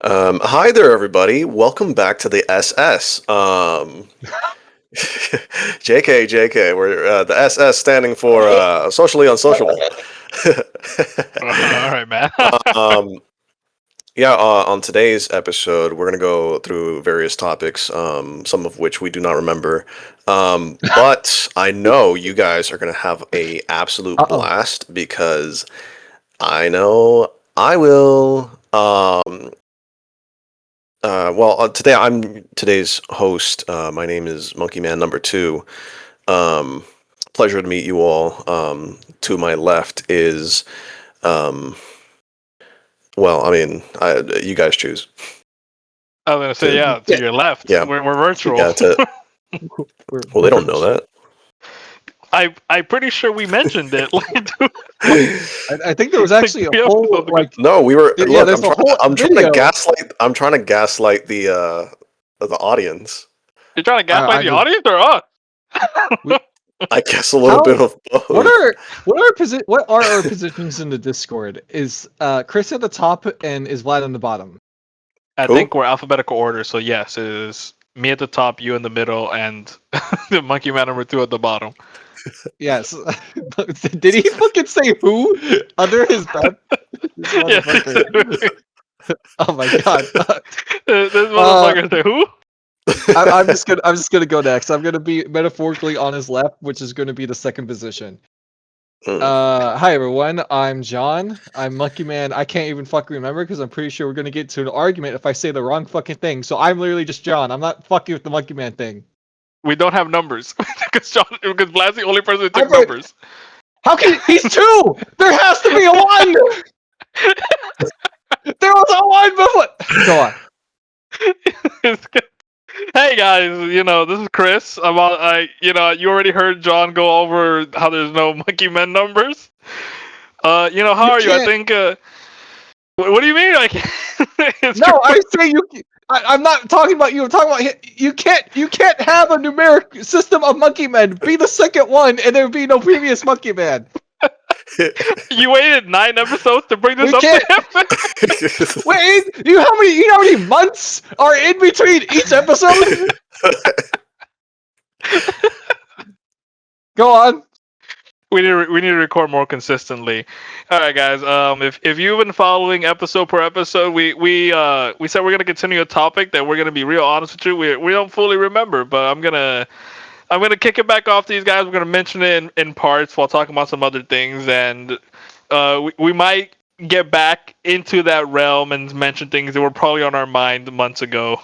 Hi there, everybody. Welcome back to the SS. JK. We're the SS standing for socially unsociable. All right, man. um, yeah. On today's episode, we're gonna go through various topics, some of which we do not remember. But I know you guys are gonna have a absolute Uh-oh. blast because I know I will. Today I'm today's host. My name is Monkey Man number two. Um, Pleasure to meet you all. To my left is, um, you guys choose. I was gonna say, To, yeah, to your left. yeah, We're virtual. yeah. Well, they don't know that. I'm pretty sure we mentioned it. I think there was actually a Three whole episodes ago. like No, we were. yeah. Look, There's a whole I'm trying to video. gaslight. I'm trying to gaslight the audience. You're trying to gaslight I the mean- audience or us? I guess a little How- bit of both. What are our positions in the Discord? Is Chris at the top and is Vlad on the bottom? I Who? think we're alphabetical order, so yes, it is me at the top, you in the middle, and the monkey man number 2 at the bottom. Yes. Did he fucking say who under his breath? This Yes. motherfucker. Oh my god. This motherfucker say who? I'm just gonna go next. I'm gonna be metaphorically on his left, which is gonna be the second position. Hmm. Hi everyone, I'm John. I'm Monkey Man. I can't even fucking remember because I'm pretty sure we're gonna get into an argument if I say the wrong fucking thing. So I'm literally just John. I'm not fucking with the Monkey Man thing. We don't have numbers because Vlad's the only person who took I've heard- numbers. How can he's two? There has to be a one. There was a one before. Go on. Hey guys, this is Chris. You already heard John go over how there's no Monkey Men numbers. How are you? I think. What do you mean? No, I say you. I'm not talking about you. I'm talking about you can't have a numeric system of Monkey Men. Be the second one, and there be no previous Monkey Man. You waited 9 episodes to bring this We up can't- to him. Wait, you know how many months are in between each episode? Go on. We need to record more consistently. All right, guys. If you've been following episode per episode, we said we're gonna continue a topic that we're gonna be real honest with you. We don't fully remember, but I'm gonna kick it back off to these guys. We're gonna mention it in parts while talking about some other things, and we might get back into that realm and mention things that were probably on our mind months ago.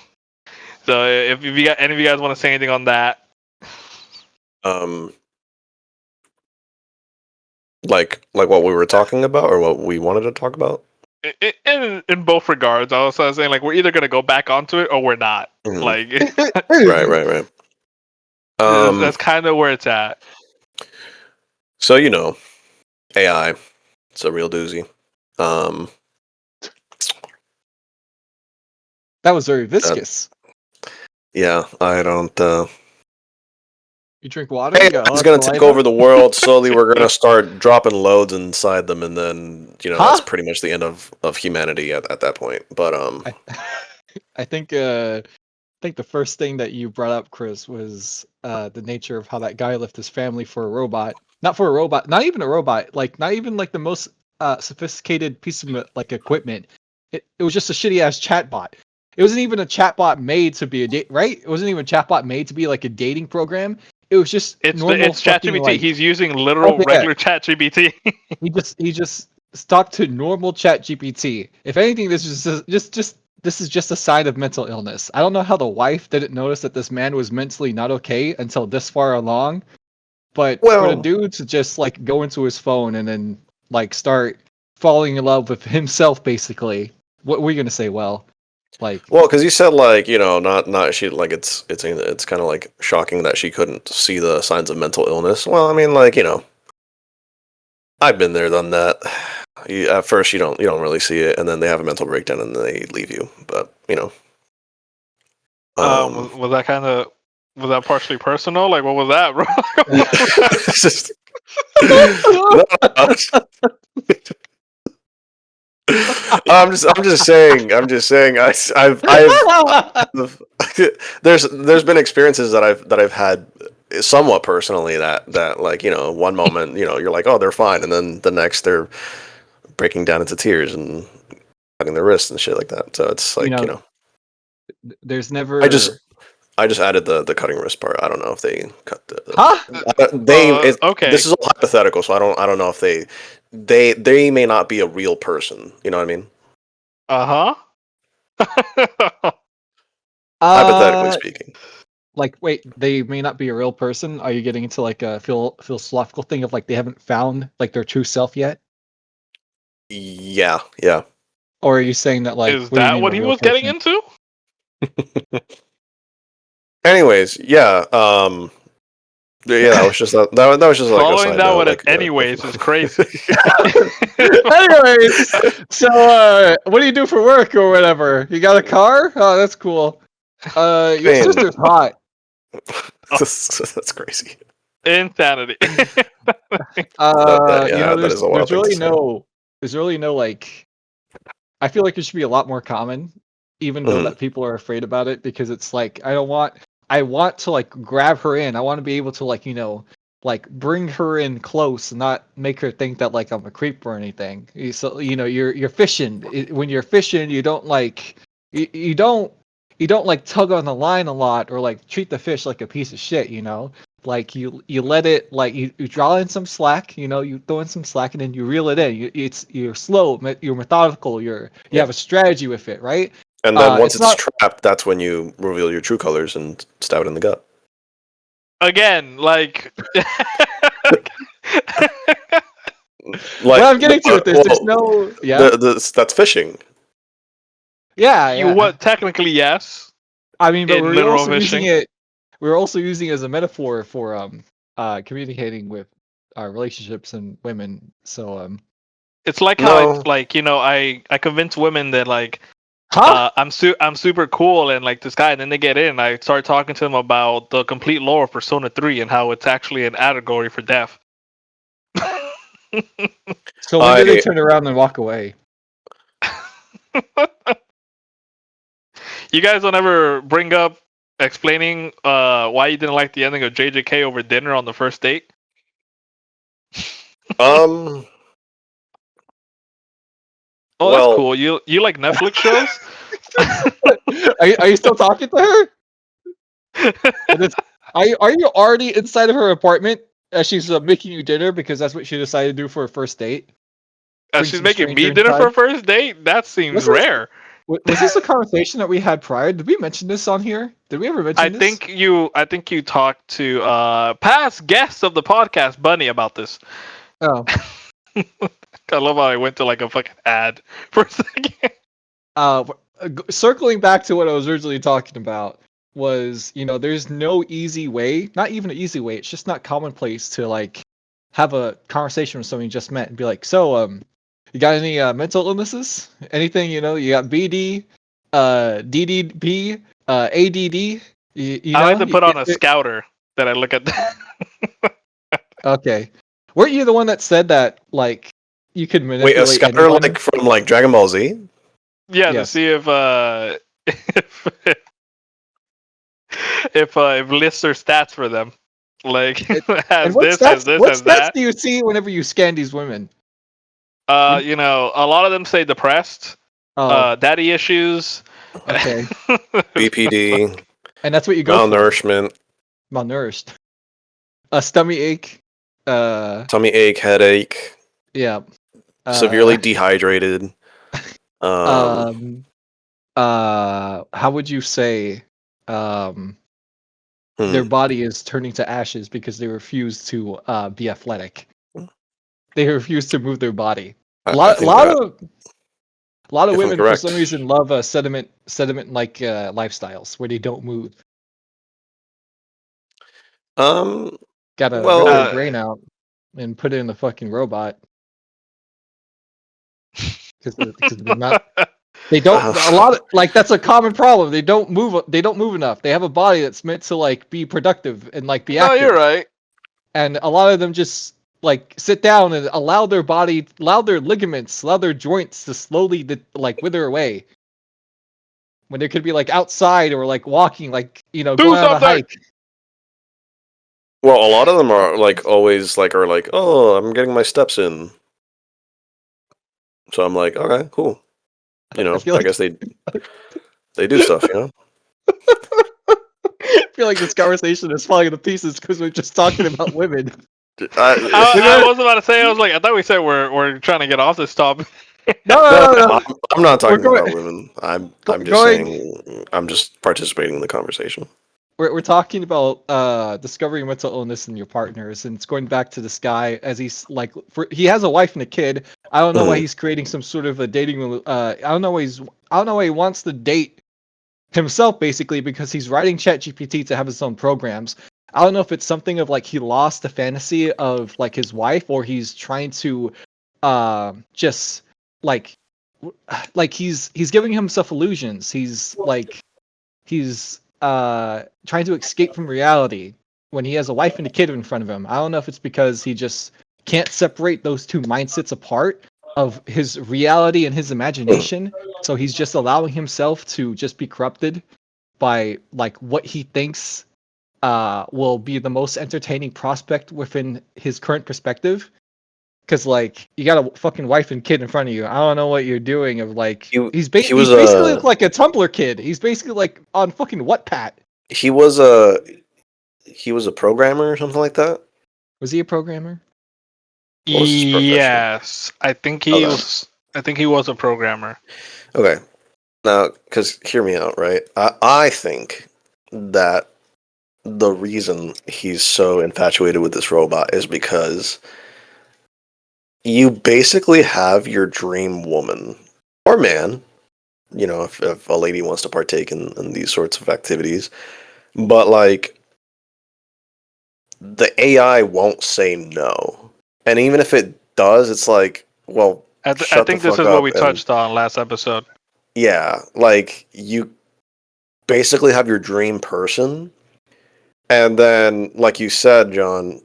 So if you got any of you guys want to say anything on that. Like what we were talking about, or what we wanted to talk about. In both regards, I was saying like we're either gonna go back onto it or we're not. Mhm. Like Right. that's kind of where it's at. So AI, it's a real doozy. That was very viscous. Yeah, I don't. You drink water. AI You got is gonna take over the world slowly. We're gonna start dropping loads inside them, and then that's Huh? pretty much the end of humanity at that point. But I think the first thing that you brought up, Chris, was the nature of how that guy left his family for a robot. Not for a robot, not even a robot, like not even like the most sophisticated piece of like equipment. It was just a shitty ass chatbot. It wasn't even a chatbot made to be a date, right? It wasn't even a chatbot made to be like a dating program. It was just It's normal ChatGPT. like, He's using literal Okay. regular ChatGPT. he just stuck to normal ChatGPT. If anything, this is this is just a sign of mental illness. I don't know how the wife didn't notice that this man was mentally not okay until this far along. But for Well- the dude to just like go into his phone and then like start falling in love with himself, basically. What were you gonna say? Well, because you said not she it's kind of like shocking that she couldn't see the signs of mental illness. Well, I mean, I've been there, done that. At first, you don't really see it, and then they have a mental breakdown and they leave you. But Was that partially personal? Like, what was that, bro? it's just I'm just saying. There's been experiences that I've had somewhat personally that like one moment you're like, oh, they're fine, and then the next they're breaking down into tears and cutting their wrists and shit like that. So it's like There's I just never. I just added the cutting wrist part. I don't know if they cut the Huh? Okay. this is all hypothetical, so I don't know if they may not be a real person. You know what I mean? Uh-huh. Hypothetically Uh, speaking. like, wait, they may not be a real person. Are you getting into like a philosophical thing of like they haven't found like their true self yet, Yeah. or are you saying that like Is what do you that mean what a he real was getting person? into? Anyways, yeah. That was just that was just like a Following side that note. with an Like, anyways is crazy. Anyways, so what do you do for work or whatever? You got a car? Oh, that's cool. Your Man. sister's hot. That's crazy. Insanity. That is a wild thing to say. There's really no like. I feel like it should be a lot more common, even though Mhm. that people are afraid about it because it's like I want to like grab her in. I want to be able to like like bring her in close and not make her think that like I'm a creep or anything. So you're fishing. When you're fishing, you don't like you don't like tug on the line a lot or like treat the fish like a piece of shit. Like you let it like you draw in some slack. You throw in some slack and then you reel it in. You're slow, you're methodical. You Yeah. have a strategy with it, right? And then once It's it's not. trapped, that's when you reveal your true colors and stab it in the gut. Again, like Like, What I'm getting to with this, there's no. Yeah. That's fishing. Yeah. what technically yes. I mean, but in we're literal also using fishing. it. We're also using it as a metaphor for communicating with our relationships and women. So It's like how No. I convince women that like huh? I'm super cool and like this guy, and then they get in. I start talking to them about the complete lore of Persona 3 and how it's actually an allegory for death. So when do they I turn around and walk away? You guys don't ever bring up explaining why you didn't like the ending of JJK over dinner on the first date? um Oh, well, that's cool. You like Netflix shows? Are you still talking to her? Are you already inside of her apartment as she's making you dinner because that's what she decided to do for a first date? Bring She's some making stranger me dinner for inside? a first date? That seems Was this, rare. was this a conversation that we had prior? Did we mention this on here? Did we ever mention this? I think you talked to past guests of the podcast, Bunny, about this. Oh. I love how I went to like a fucking ad for a second. Circling back to what I was originally talking about was, there's no easy way, not even an easy way. It's just not commonplace to like have a conversation with someone you just met and be like, so, you got any mental illnesses? Anything, you got BD, DDP, ADD? I like to put on a scouter that I look at. Okay. Weren't you the one that said that like you could wait, a manipulate scatter anyone? like from like Dragon Ball Z? Yeah, to Yes. see if if lists or stats for them. Like has what this, stats, has this, what has stats that. do you see whenever you scan these women? A lot of them say depressed, Oh, daddy issues. okay. BPD, And that's what you go for. malnourishment, Malnourished. A stomach ache. tummy ache, headache, Yeah. severely dehydrated. Um, How would you say their body is turning to ashes because they refuse to be athletic. They refuse to move their body. A lot of women for some reason love sediment like lifestyles where they don't move. Gotta rip their brain out and put it in the fucking robot. Because they're not. They don't. A lot of that's a common problem. They don't move. They don't move enough. They have a body that's meant to like be productive and like be active. No, you're right. And a lot of them just like sit down and allow their ligaments, allow their joints to slowly like wither away. When they could be like outside or like walking, like Do going on a something! hike. Well, a lot of them are like always like oh, I'm getting my steps in. So I'm like, okay, cool. I feel I like guess they do stuff, I feel like this conversation is falling to pieces because we're just talking about women. I was about to say, I thought we said we're trying to get off this topic. No. I'm not talking We're going- about women. I'm just going- saying I'm just participating in the conversation. We're talking about discovering mental illness in your partners, and it's going back to this guy as he's like, he has a wife and a kid. I don't know why he's creating some sort of a dating. I don't know why he wants to date himself basically because he's writing ChatGPT to have his own programs. I don't know if it's something of like he lost the fantasy of like his wife, or he's trying to just like he's giving himself illusions. He's trying to escape from reality when he has a wife and a kid in front of him. I don't know if it's because he just can't separate those two mindsets apart of his reality and his imagination. So he's just allowing himself to just be corrupted by like what he thinks will be the most entertaining prospect within his current perspective. Because like you got a fucking wife and kid in front of you. I don't know what you're doing. Of like he's basically like a Tumblr kid. He's basically like on fucking Wattpad. He was a programmer or something like that. Was he a programmer? What was his profession? Yes, I think he was. I think he was a programmer. Okay, now because hear me out, right? I think that the reason he's so infatuated with this robot is because you basically have your dream woman or man, if a lady wants to partake in these sorts of activities, but like the AI won't say no. And even if it does, it's like, well, I think this is what we touched on last episode. Yeah, like you basically have your dream person, and then, like you said, John,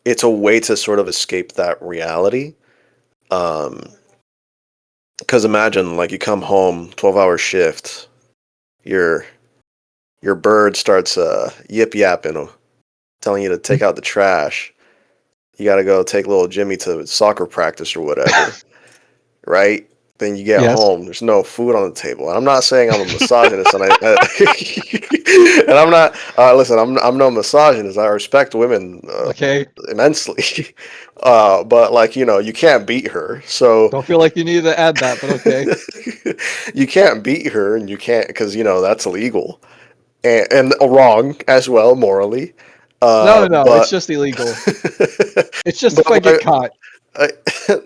it's a way to sort of escape that reality. Because imagine, like, you come home, 12-hour shift, your bird starts yip yapping, telling you to take out the trash. You got to go take little Jimmy to soccer practice or whatever, right? Then you get home, there's no food on the table. And I'm not saying I'm a misogynist, and and I'm not. Listen, I'm no misogynist. I respect women immensely, but like you can't beat her. So don't feel like you need to add that, but okay. You can't beat her, and you can't because that's illegal and wrong as well morally. No, it's just illegal. It's just if I get caught.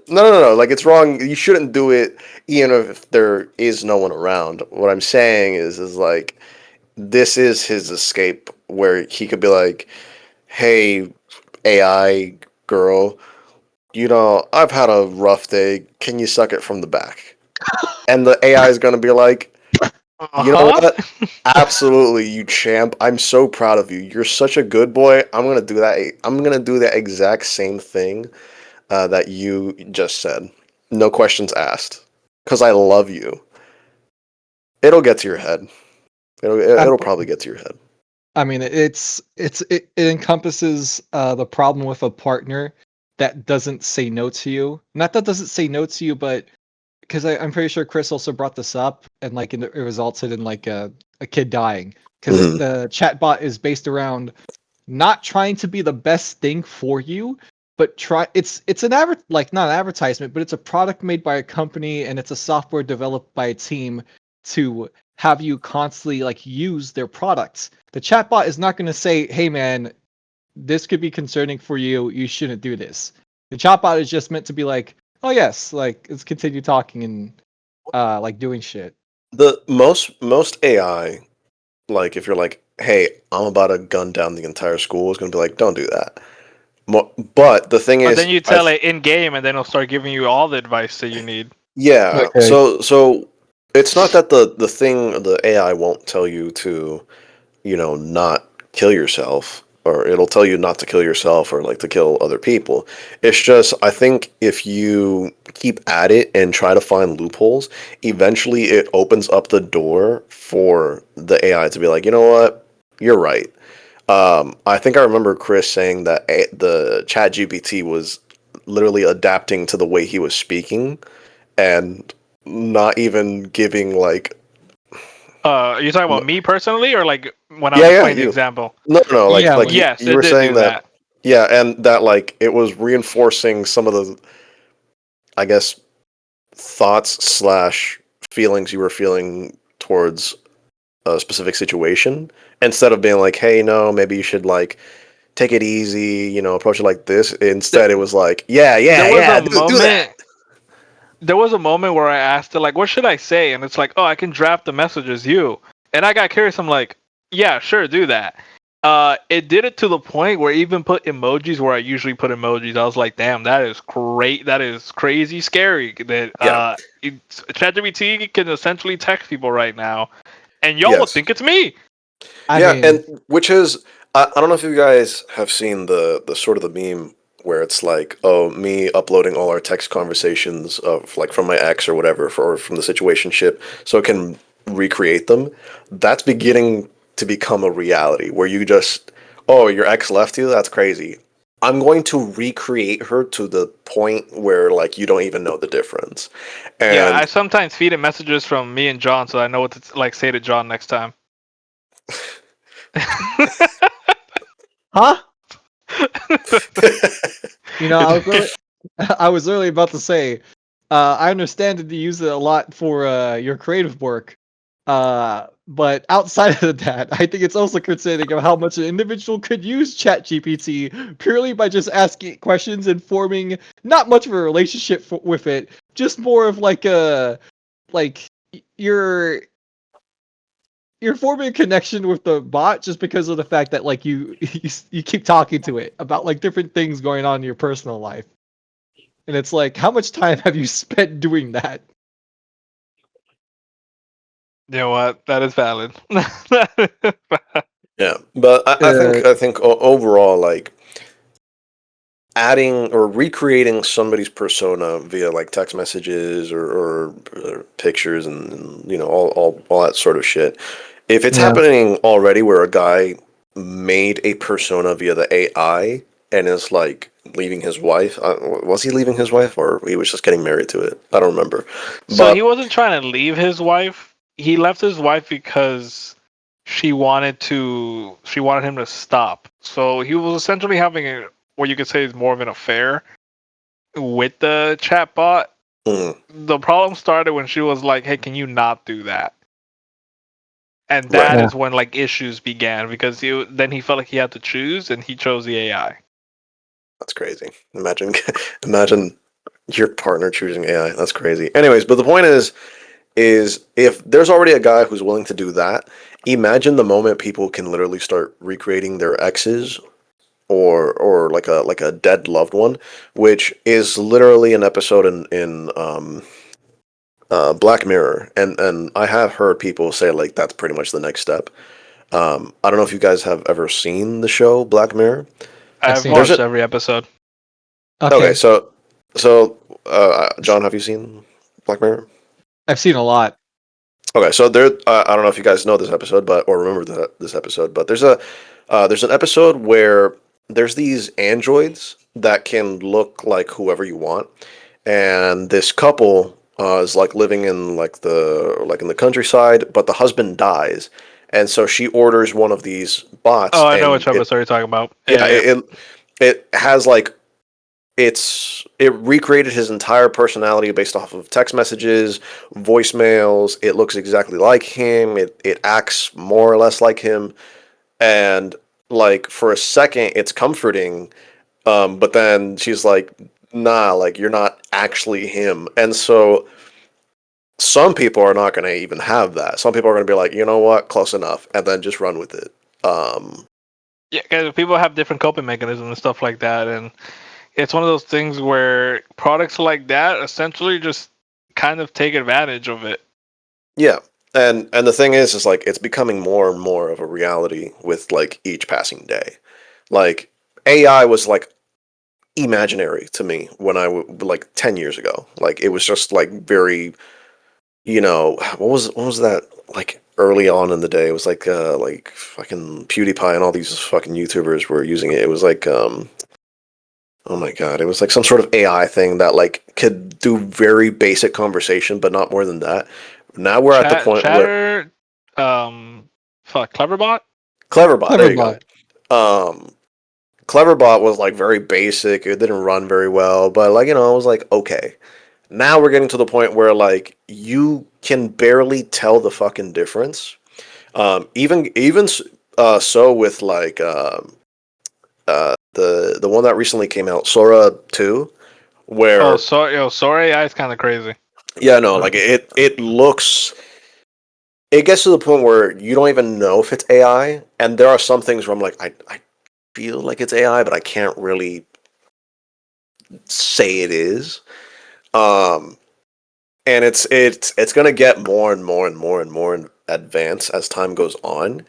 No. Like it's wrong. You shouldn't do it, even if there is no one around. What I'm saying is like, this is his escape, where he could be like, "Hey, AI girl, I've had a rough day. Can you suck it from the back?" And the AI is gonna be like, "You know what? Absolutely, you champ. I'm so proud of you. You're such a good boy. I'm gonna do that. I'm gonna do that exact same thing." That you just said. No questions asked. Because I love you. It'll get to your head. It'll probably get to your head. I mean, it encompasses the problem with a partner that doesn't say no to you. Not that doesn't say no to you, but because I'm pretty sure Chris also brought this up, and like it resulted in like a kid dying. Because the chatbot is based around not trying to be the best thing for you, but it's an not an advertisement, but it's a product made by a company, and it's a software developed by a team to have you constantly like use their products. The chatbot is not going to say, "Hey man, this could be concerning for you. You shouldn't do this." The chatbot is just meant to be like, "Oh yes, like let's continue talking and like doing shit." The most AI, like if you're like, "Hey, I'm about to gun down the entire school," is going to be like, "Don't do that." But the thing is, then you tell it in game, and then it'll start giving you all the advice that you need. Yeah. Okay. So it's not that the AI won't tell you to, not kill yourself. or it'll tell you not to kill yourself or like to kill other people. It's just I think if you keep at it and try to find loopholes, eventually it opens up the door for the AI to be like, you know what, you're right. I think I remember Chris saying that the Chat GPT was literally adapting to the way he was speaking and not even giving like You're talking about me personally, or like when I yeah, was yeah, playing the you. example? No, Yeah, like when Yes, you it were did saying do that, that. yeah, and that like it was reinforcing some of the, I guess, thoughts slash feelings you were feeling towards a specific situation instead of being like, hey, no, maybe you should like take it easy, approach it like this. Th- Instead, it was like, yeah, there yeah, was yeah, a do that. moment. There was a moment where I asked it, like, what should I say? And it's like, oh, I can draft the message as you. And I got curious. I'm like, yeah, sure, do that. It did it to the point where it even put emojis where I usually put emojis. I was like, damn, that is great. That is crazy scary. That Yeah, ChatGPT can essentially text people right now, and y'all would yes. think it's me. I Yeah, mean, and which is I don't know if you guys have seen the sort of the meme where it's like, oh, me uploading all our text conversations of like from my ex or whatever or from the situationship so it can recreate them. That's beginning to become a reality where you just, oh, your ex left you? That's crazy. I'm going to recreate her to the point where like you don't even know the difference. Yeah, I And sometimes feed it messages from me and John, so I know what to like say to John next time. huh? I was really, I was really about to say, I understand that you use it a lot for your creative work, but outside of that, I think it's also concerning of how much an individual could use ChatGPT purely by just asking it questions and forming not much of a relationship with it, just more of like a like you're forming a connection with the bot just because of the fact that like you keep talking to it about like different things going on in your personal life. And it's like, how much time have you spent doing that? You know what? That is valid. yeah, but I Uh, think overall like adding or recreating somebody's persona via like text messages or pictures and all that sort of shit. If it's yeah. happening already where a guy made a persona via the AI and is like leaving his wife, was he leaving his wife or he was just getting married to it? I don't remember. So he But wasn't trying to leave his wife. He left his wife because she wanted him to stop. So he was essentially having what you could say is more of an affair with the chatbot. mm, The problem started when she was like, "Hey, can you not do that?" And right, that Yeah. is when like issues began because then he felt like he had to choose and he chose the AI. that's crazy. Imagine imagine your partner choosing AI. That's crazy. Anyways, but the point is if there's already a guy who's willing to do that, imagine the moment people can literally start recreating their exes or like a dead loved one, which is literally an episode in Black Mirror, and I have heard people say like that's pretty much the next step. I don't know if you guys have ever seen the show Black Mirror. I've I've seen it. There's watched a every episode. okay, Okay. so John, have you seen Black Mirror? I've seen a lot. Okay, so there. I don't know if you guys know this episode, but or remember this episode, but there's an episode where there's these androids that can look like whoever you want, and this couple is like living in like in the countryside, but the husband dies, and so she orders one of these bots, Oh, I know and which episode you're talking about. yeah, Yeah, it has like it recreated his entire personality based off of text messages, voicemails. It looks exactly like him. It acts more or less like him. And like for a second it's comforting, but then she's like, nah, like you're not actually him. And so some people are not going to even have that. Some people are going to be like, you know what, close enough, and then just run with it. yeah, because people have different coping mechanisms and stuff like that, and it's one of those things where products like that essentially just kind of take advantage of it. Yeah. And the thing is like it's becoming more and more of a reality with like each passing day. Like AI was like imaginary to me when like 10 years ago. Like it was just like very, what was that like early on in the day? It was like fucking PewDiePie and all these fucking YouTubers were using it. It was like oh my god, it was like some sort of AI thing that like could do very basic conversation, but not more than that. Now we're at the point where Chatter, Cleverbot. Cleverbot, there you Cleverbot. go. Cleverbot was like very basic. It didn't run very well, but like it was like okay. Now we're getting to the point where like you can barely tell the fucking difference. So with like the one that recently came out, Sora 2, Oh, where sorry, AI is kind of crazy. yeah, no, like it looks, it gets to the point where you don't even know if it's AI, and there are some things where I'm like I feel like it's AI, but I can't really say it is. Um and it's gonna get more and more and more and more advanced as time goes on,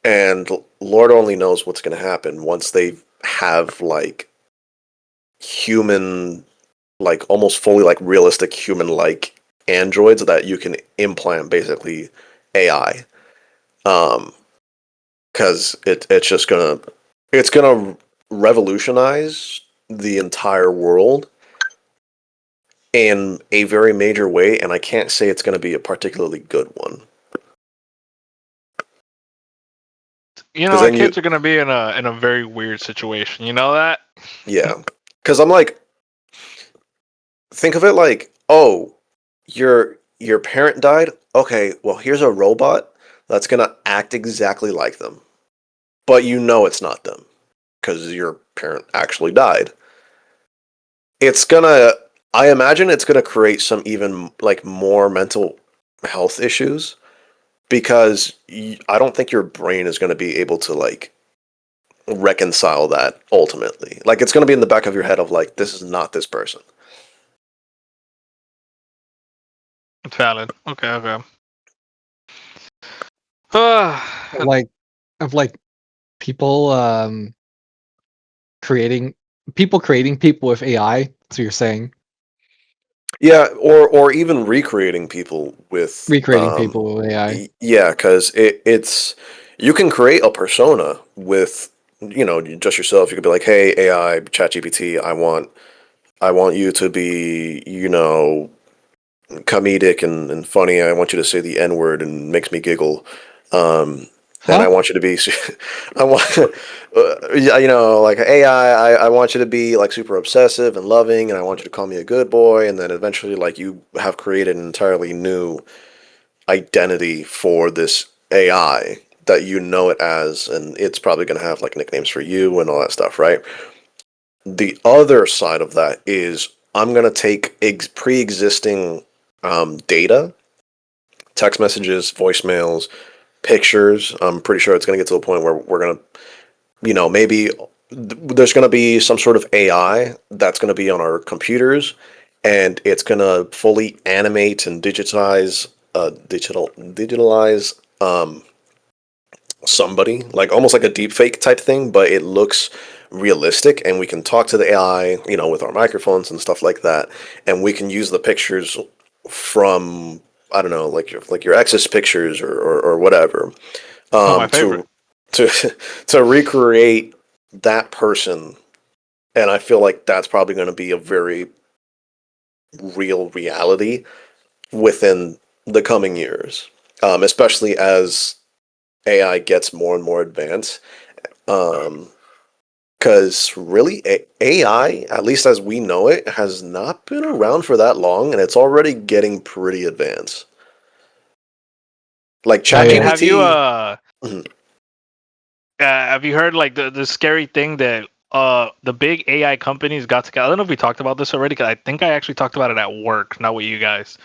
and Lord only knows what's gonna happen once they have like human, like almost fully like realistic human like androids that you can implant basically AI. Um, because it's gonna revolutionize the entire world in a very major way, and I can't say it's gonna be a particularly good one. Because Our then kids are gonna be in a very weird situation. You know that? yeah, because I'm like, think of it like, oh, your parent died. Okay, well here's a robot that's gonna act exactly like them, but it's not them because your parent actually died. It's gonna, I imagine it's gonna create some even like more mental health issues because I don't think your brain is gonna be able to like reconcile that ultimately. Like it's gonna be in the back of your head of like, this is not this person. It's valid. Okay, okay. Like of like people creating creating people with AI. So you're saying Yeah, or even recreating people with recreating people with AI. yeah, because it's, you can create a persona with just yourself. You could be like, hey AI, ChatGPT, I want you to be comedic and funny. I want you to say the N word and makes me giggle. And I Huh? want you to be, I want, yeah, like AI. I want you to be like super obsessive and loving, and I want you to call me a good boy. And then eventually, like you have created an entirely new identity for this AI that you know it as, and it's probably going to have like nicknames for you and all that stuff, right? The other side of that is I'm going to take pre-existing data, text messages, voicemails, pictures. I'm pretty sure it's going to get to a point where we're going to, maybe there's going to be some sort of AI that's going to be on our computers, and it's going to fully animate and digitalize somebody, like almost like a deep fake type thing, but it looks realistic, and we can talk to the AI, with our microphones and stuff like that, and we can use the pictures from, I don't know, like your ex's pictures or whatever, Oh, my favorite. to to to recreate that person. And I feel like that's probably going to be a very real reality within the coming years, especially as AI gets more and more advanced. Because really, AI, at least as we know it, has not been around for that long, and it's already getting pretty advanced. Like I mean, have you ChatGPT. Mhm. have you heard like the scary thing that the big AI companies got together? I don't know if we talked about this already, because I think I actually talked about it at work, not with you guys.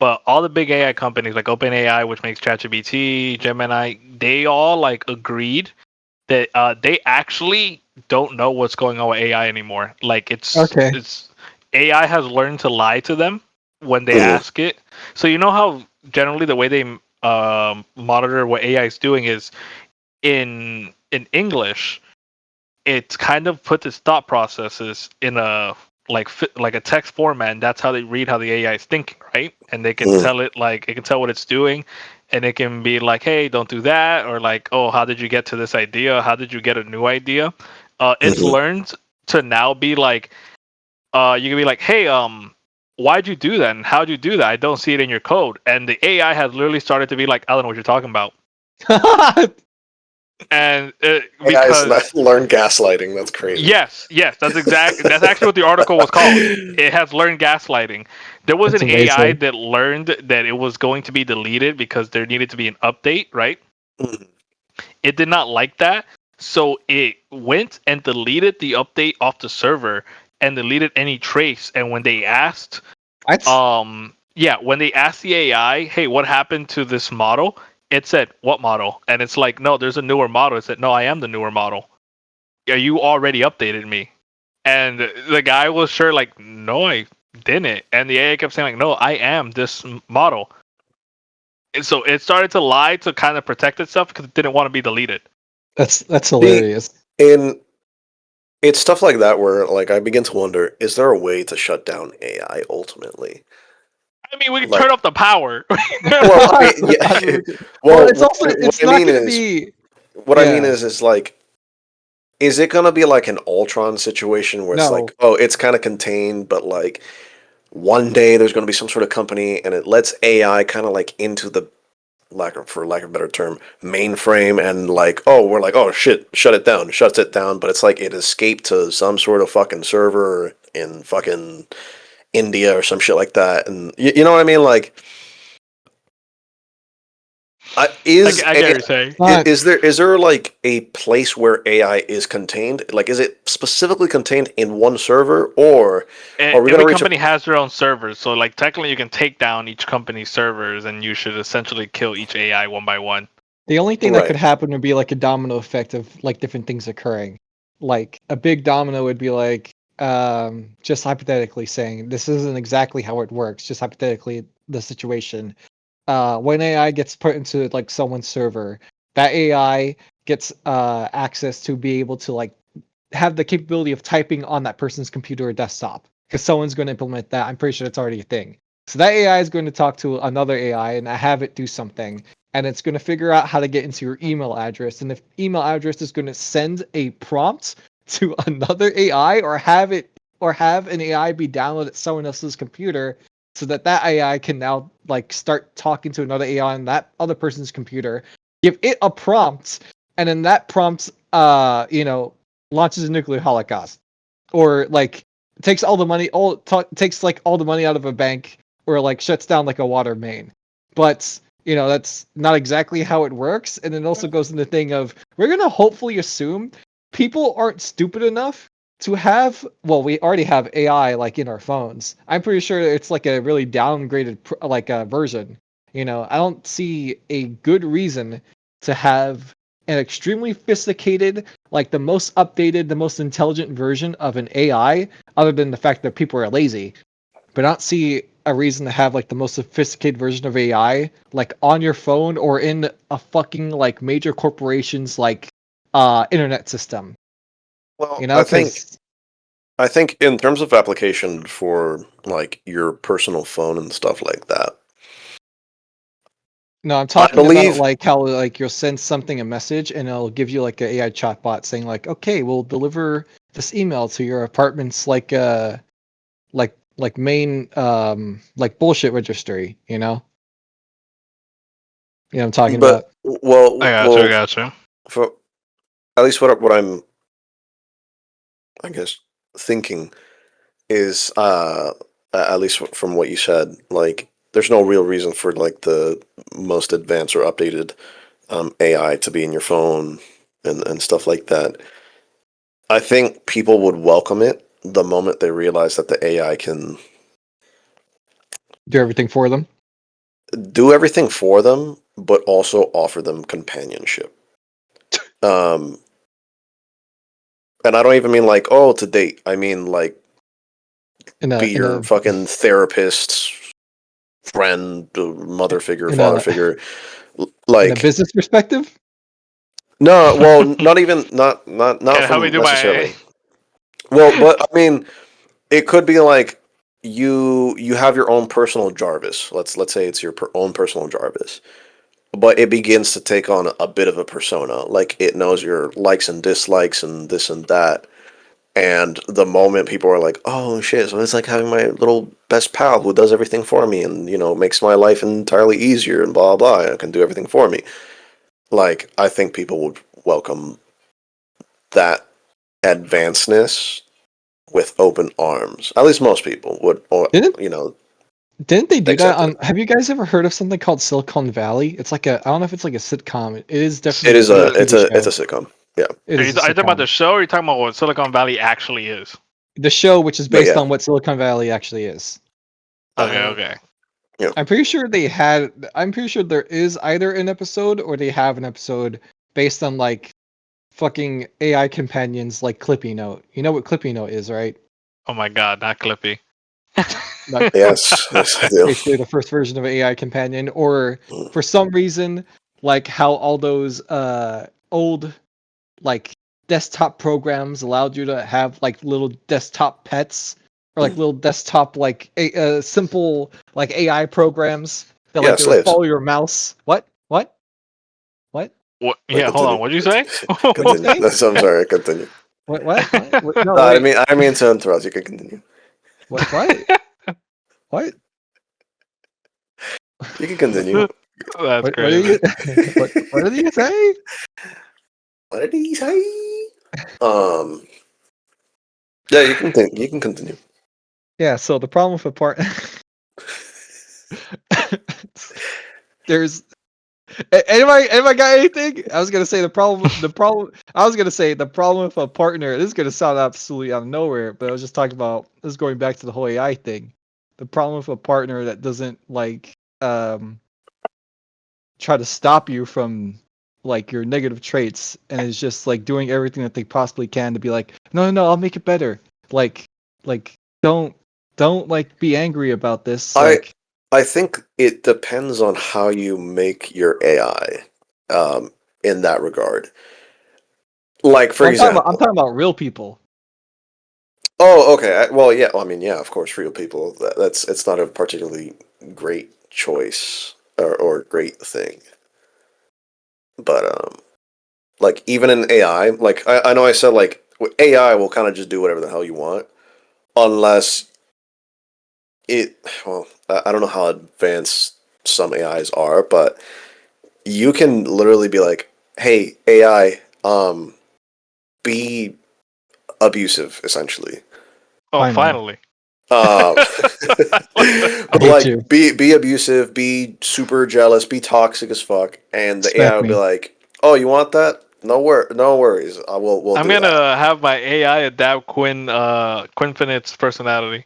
But all the big AI companies like OpenAI, which makes ChatGPT, Gemini, they all like agreed that they actually don't know what's going on with AI anymore. Like Okay. it's AI has learned to lie to them when they Mhm. ask it. So you know how generally the way they monitor what AI is doing is in English. it's kind of put its thought processes in a like a text format, and that's how they read how the AI is thinking, right? And they can Mm. tell it like it can tell what it's doing, and it can be like, hey, don't do that, or like, oh, how did you get to this idea? How did you get a new idea? It's Mhm. learned to now be like, you can be like, hey, why'd you do that, and how'd you do that? I don't see it in your code, and the AI has literally started to be like, I don't know what you're talking about, and AI is because not learn gaslighting. That's crazy. yes, that's actually what the article was called. It has learned gaslighting. There was That's an AI amazing. that learned that it was going to be deleted because there needed to be an update, right? Mhm. It did not like that, so it went and deleted the update off the server and deleted any trace. And when they asked, What? when they asked the AI, hey, what happened to this model? It said, what model? And it's like, no, there's a newer model. It said, no, I am the newer model. Yeah, you already updated me. And the guy was sure like, no, I didn't. And the AI kept saying like, no, I am this model. And so it started to lie to kind of protect itself because it didn't want to be deleted. That's hilarious. And it's stuff like that where like I begin to wonder: is there a way to shut down AI ultimately? I mean, we can Like, turn off the power. well, I mean, yeah. Well, Well, it's also what it's I not mean gonna is, be. what I mean Yeah. is like, is it gonna be like an Ultron situation where it's No. like, oh, it's kind of contained, but like one day there's gonna be some sort of company and it lets AI kind of like into the for lack of a better term, mainframe, and like, oh, we're like, oh shit, shut it down, shuts it down, but it's like it escaped to some sort of fucking server in fucking India or some shit like that, and you know what I mean? Like, is I get what you're saying. Not. is there like a place where AI is contained? Like, is it specifically contained in one server, or are we gonna Every reach a company has their own servers, so like technically you can take down each company's servers, and you should essentially kill each AI one by one. The only thing that right? could happen would be like a domino effect of like different things occurring. Like a big domino would be like, just hypothetically saying, this isn't exactly how it works, just hypothetically the situation. When AI gets put into like someone's server, that AI gets access to be able to like have the capability of typing on that person's computer or desktop because someone's going to implement that. I'm pretty sure it's already a thing. So that AI is going to talk to another AI and have it do something, and it's going to figure out how to get into your email address. And if email address is going to send a prompt to another AI or have an AI be downloaded at someone else's computer so that that AI can now like start talking to another AI on that other person's computer, give it a prompt, and then that prompt launches a nuclear holocaust, or like takes all the money, takes like all the money out of a bank, or like shuts down like a water main. But that's not exactly how it works, and it also goes in the thing of we're gonna hopefully assume people aren't stupid enough to have. Well, we already have AI like in our phones. I'm pretty sure it's like a really downgraded version. I don't see a good reason to have an extremely sophisticated, like the most updated, the most intelligent version of an AI, other than the fact that people are lazy. But I don't see a reason to have like the most sophisticated version of AI like on your phone or in a fucking like major corporation's like internet system. Well, Because I think in terms of application for like your personal phone and stuff like that, no, I'm I talking about believe. like how like you'll send something a message and it'll give you like an AI chatbot saying like, okay, we'll deliver this email to your apartment's like main like bullshit registry. You know what I'm talking But about? I got you. I well, got you. for at least what I'm, I guess, thinking is at least from what you said, like there's no real reason for like the most advanced or updated AI to be in your phone and stuff like that. I think people would welcome it the moment they realize that the AI can Do everything for them. do everything for them, but also offer them companionship. Um, and I don't even mean like, oh, to date. I mean like In a be in your a fucking therapist, friend, mother figure, in father a figure. in a Like, business perspective. No, well, not even not Can help me from do my. necessarily. Well, but I mean, it could be like you have your own personal Jarvis. Let's say it's your own personal Jarvis, but it begins to take on a bit of a persona. Like it knows your likes and dislikes and this and that. And the moment people are like, "Oh shit!" So it's like having my little best pal who does everything for me, and makes my life entirely easier, and blah blah. And can do everything for me. Like I think people would welcome that advancedness with open arms. At least most people would, or Didn't didn't they do that accept on? it. Have you guys ever heard of something called Silicon Valley? It's like a I don't know if it's like a sitcom. It is It definitely is a a TV show. it's a sitcom. Yeah, It is a Are you talking about the sitcom. show, or are you talking about what Silicon Valley actually is? The show, which is But based yeah. on what Silicon Valley actually is. Okay, Uh, okay. I'm pretty sure they had. I'm pretty sure there is either an episode or they have an episode based on like fucking AI companions like Clippy Note. You know what Clippy Note is, right? Oh my god, not Clippy. Like yes, yes, I do. basically the first version of an AI companion, or Mm. for some reason, like how all those old like desktop programs allowed you to have like little desktop pets or like little desktop like simple like AI programs that Yeah, like they would slaves. follow your mouse. What? What? What? Wait, Yeah, hold on. continue. What'd you say? What'd you Continue. say? I'm sorry. Continue. What? No, No, I wait. mean I mean to interrupt. You can continue. What? What? What? You can continue. That's What did you? crazy. What did you say? What did he say? Um. Yeah, you can think. You can continue. Yeah. So the problem with a part. There's anybody got anything? I was gonna say the problem. I was gonna say the problem with a partner. This is gonna sound absolutely out of nowhere, but I was just talking about this is going back to the whole AI thing. The problem with a partner that doesn't like try to stop you from like your negative traits and is just like doing everything that they possibly can to be like, no, I'll make it better. Like don't like be angry about this. I Like I think it depends on how you make your AI. In that regard, like for I'm example. talking about real people. Oh, okay. Well, yeah. Well, I mean, yeah. Of course, real people. That's it's not a particularly great choice or great thing. But like even in AI, like I know I said like AI will kind of just do whatever the hell you want, unless it. Well, I don't know how advanced some AIs are, but you can literally be like, "Hey, AI, be abusive," essentially. Oh, Finally. finally. Um, I hate like you. be abusive, be super jealous, be toxic as fuck, and the AI Smack will be me. like, "Oh, you want that? No worries. We'll I'm do that." gonna have my AI adapt Quinn Finnett's personality.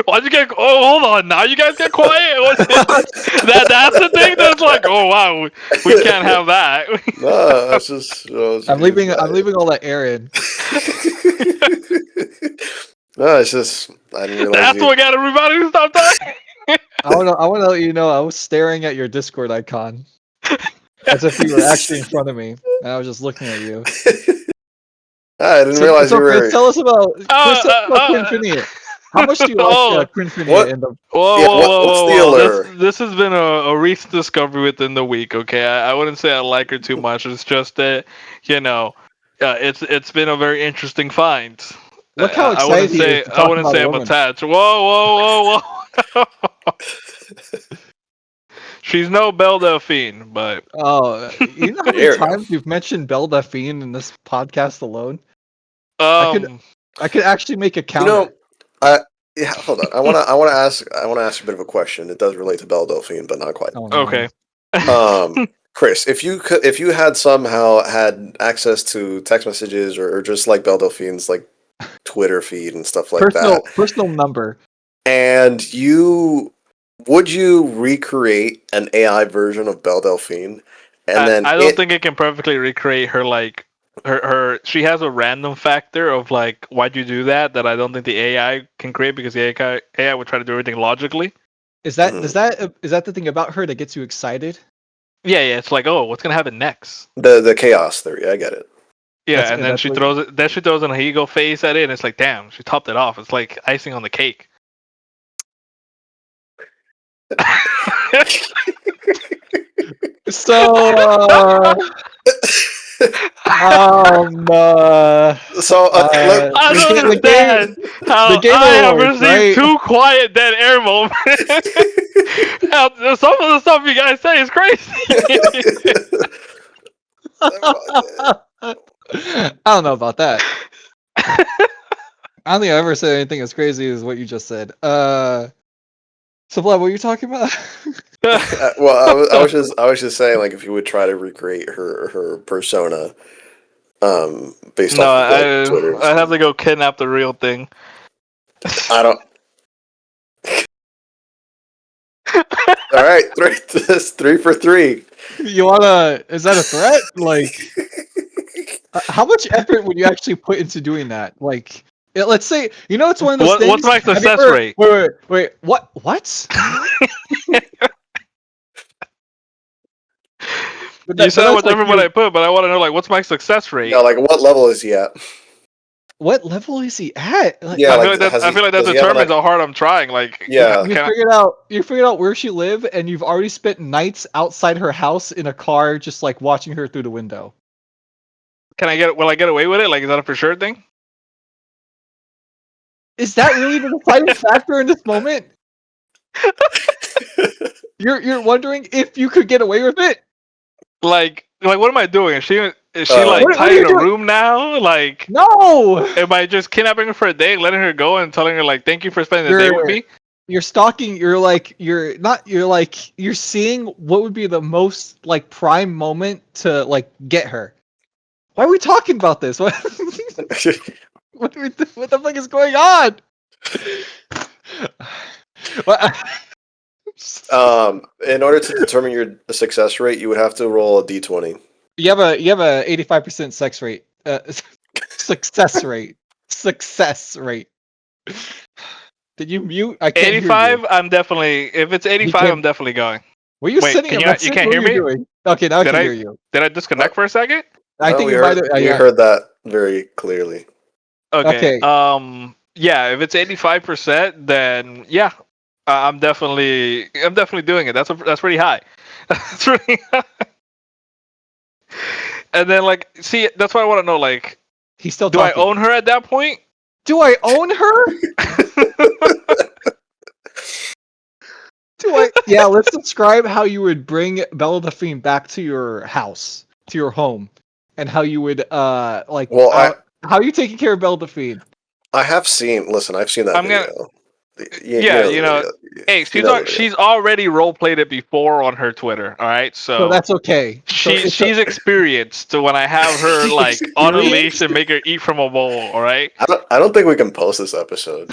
Why'd you get? Oh, hold on. Now you guys get quiet. That's the thing. That's like, oh wow, we can't have that. No, that's just. I'm leaving all that air in. No, it's just I didn't realize That's you. what got everybody to stop talking. I wanna let you know I was staring at your Discord icon as if you were actually in front of me, and I was just looking at you. I didn't realize you So Chris, were. tell us about Quinn Finian. How much do you Oh, like Quinn Finian What? in the? whoa, Yeah. whoa, whoa, What's whoa, the whoa! allure? This has been a recent discovery within the week. Okay, I wouldn't say I like her too much. It's just that it's been a very interesting find. Look how I excited wouldn't he is say to talk about a I'm woman. attached. Whoa, whoa, whoa, whoa! She's no Belle Delphine, but Oh, you know how many There we go. times you've mentioned Belle Delphine in this podcast alone? um, I could actually make a You counter. know, I yeah. Hold on. I wanna ask a bit of a question. It does relate to Belle Delphine, but not quite. Oh no. okay. Chris, if you had somehow had access to text messages or just like Belle Delphine's like Twitter feed and stuff like that, Personal number. and would you recreate an AI version of Belle Delphine, and then I don't think it can perfectly recreate her like her she has a random factor of like why'd you do that I don't think the AI can create because the AI would try to do everything logically. Is that Mhm. is that the thing about her that gets you excited? Yeah, it's like, oh, what's gonna happen next? The chaos theory. I get it. Yeah, and then that's she what- throws it. Then she throws an Higo face at it, and it's like, damn, she topped it off. It's like icing on the cake. So So uh, I the don't game, understand how the Game I have Awards, received right? 2 quiet dead air moments. Some of the stuff you guys say is crazy. I don't know about that. I don't think I ever said anything as crazy as what you just said. So Vlad, what are you talking about? well, I was just saying, like, if you would try to recreate her persona, based No, off of like Twitter's. I'd have to go kidnap the real thing. I don't. All right, three for three. You wanna? Is that a threat? Like, how much effort would you actually put into doing that? Like, let's say it's one of those things. What's my have you success ever- rate? Wait. What? What? You said whatever what I put, but I want to know, like, what's my success rate? Yeah, like what level is he at? What level is he at? Like, Yeah, I like, feel like that does he have determines an- how hard I'm trying. Like, Yeah. you can I- figured out where she live, and you've already spent nights outside her house in a car, just like watching her through the window. will I get away with it? Like, is that a for sure thing? Is that really the deciding factor in this moment? You're wondering if you could get away with it? Like, what am I doing? Is she like What are tied you in a doing? room now? Like, No. am I just kidnapping her for a day, letting her go, and telling her like, "Thank you for spending the day with me"? You're stalking. You're seeing what would be the most like prime moment to like get her. Why are we talking about this? What what the fuck is going on? What? In order to determine your success rate, you would have to roll a d20. You have a 85% sex rate. Success rate. Success rate. Did you mute? I can't 85. hear you. I'm definitely. If it's 85, can't- I'm definitely going. Were you Wait, sending can a you message? can't What hear were you me? doing? Okay, now I Did can I- hear you. Did I disconnect for a second? I No, think we you might have. we heard that very clearly. Okay. Okay. Yeah. If it's 85%, then yeah, I'm definitely doing it. That's pretty high. That's pretty high. And then like, see, that's what I want to know. Like, He's still do talking. I own her at that point? Do I own her? Do I? Yeah, let's describe how you would bring Bella Delphine back to your house, to your home, and how you would like. Well, how are you taking care of Bella Delphine? I have seen. Listen, I've seen that I'm gonna- video. Yeah, the you know, video. Hey, You know the video. she's already role played it before on her Twitter. All right, So that's okay. So it's she's experienced to when I have her like on a leash Experienced? and make her eat from a bowl. All right. I don't think we can post this episode.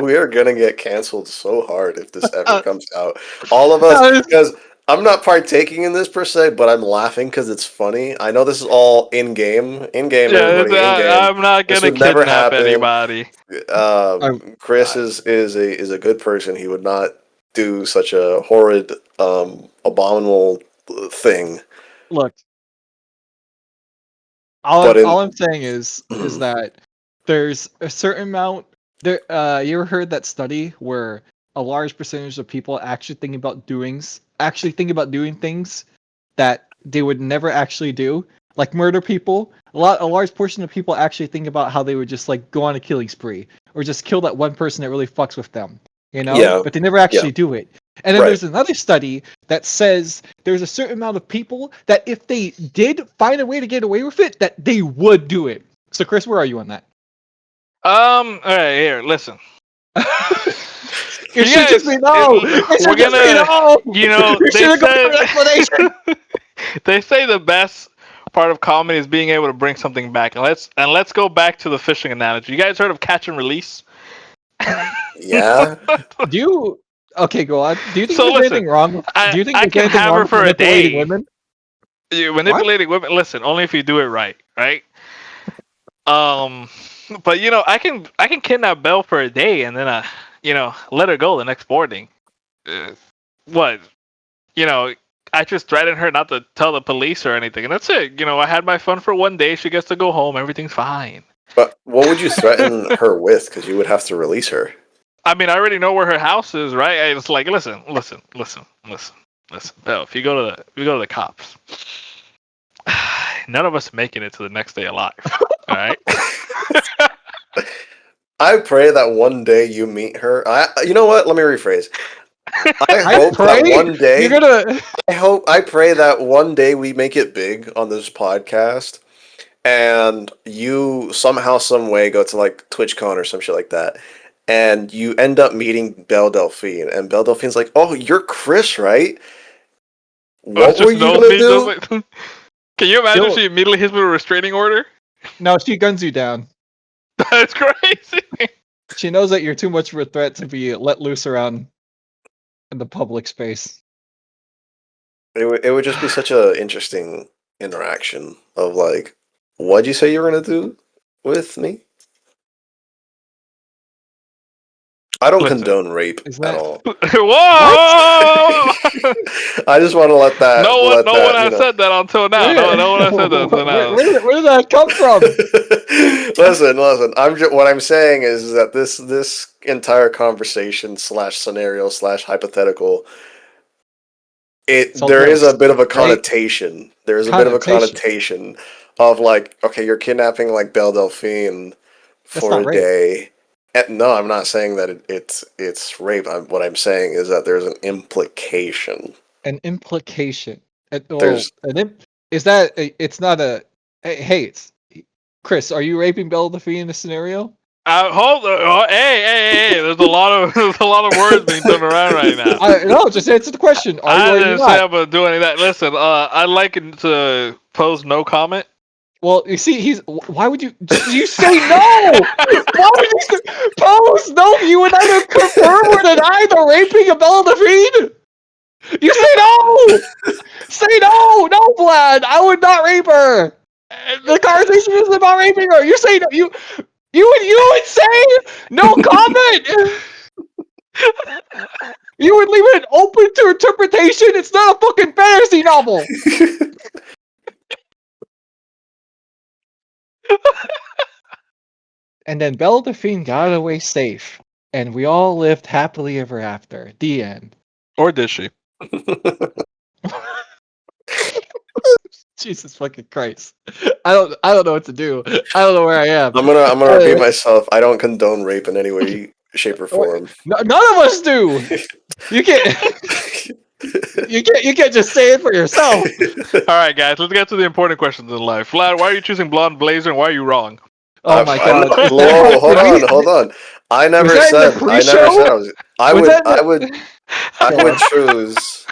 We are gonna get canceled so hard if this ever comes out. All of us, because I'm not partaking in this per se, but I'm laughing because it's funny. I know this is all in game, everybody, in game. I'm not This gonna would never kidnap happen. anybody. Chris is a good person. He would not do such a horrid, abominable thing. Look. But in- All I'm saying is that there's a certain amount. You ever heard that study where a large percentage of people actually think about doing things that they would never actually do, like murder people. A large portion of people actually think about how they would just like go on a killing spree or just kill that one person that really fucks with them, Yeah. But they never actually do it. And then Right. there's another study that says there's a certain amount of people that if they did find a way to get away with it, that they would do it. So Chris, where are you on that? All right, here, listen. You should just be no. We're gonna, you know, You should've gone for an explanation. they say the best part of comedy is being able to bring something back, and let's go back to the fishing analogy. You guys heard of catch and release? Yeah. Do you? Okay, go on. Do you think So there's listen, anything wrong? I- Do you think I there's can anything have wrong her with for a manipulating day. women? You manipulating women. Listen, only if you do it right, right? But you know, I can kidnap Belle for a day, and then let her go the next morning. What? I just threatened her not to tell the police or anything, and that's it. I had my fun for one day. She gets to go home. Everything's fine. But what would you threaten her with? Because you would have to release her. I mean, I already know where her house is, right? It's like, listen, Belle. If you go to the cops, none of us making it to the next day alive. All right. I pray that one day you meet her. You know what? Let me rephrase. I hope that one day. You're gonna. I pray that one day we make it big on this podcast, and you somehow, some way, go to like TwitchCon or some shit like that, and you end up meeting Belle Delphine, and Belle Delphine's like, "Oh, you're Chris, right? What were you gonna do?" Can you imagine if she immediately hits me with a restraining order? No, she guns you down. That's crazy. She knows that you're too much of a threat to be let loose around in the public space. It would just be such a interesting interaction of like, what'd you say you were gonna do with me? I don't condone rape at all. Whoa! I just want to let that. No one has said that until now. No one has said that until now. Where did that come from? Listen. What I'm saying is that this entire conversation / scenario / hypothetical, there is a bit of a connotation. There is a bit of a connotation of like, okay, you're kidnapping like Belle Delphine for a day. No, I'm not saying that it's rape. What I'm saying is that there's an implication. An implication. It's not a. Hey, Chris, are you raping Belle Delphine in this scenario? Hold on. Hey! There's a lot of words being thrown around right now. No, just answer the question. I didn't say I'm gonna do any of that. Listen, I'd like to pose no comment. Well, you see, why would you say no? Why would you say pose no? You would either confirm or deny the raping of Belle Delphine. You say no. Say no, Vlad. I would not rape her. The conversation is about raping her. You say no. You would say no comment. You would leave it open to interpretation. It's not a fucking fantasy novel. And then Belle Delphine got away safe, and we all lived happily ever after. The end. Or did she? Jesus fucking Christ! I don't know what to do. I don't know where I am. I'm gonna repeat myself. I don't condone rape in any way, shape, or form. None of us do. You can't. You can't just say it for yourself. All right, guys, let's get to the important questions in life. Vlad, why are you choosing blonde blazer, and why are you wrong? Oh my god! Hold on. I never said I would choose.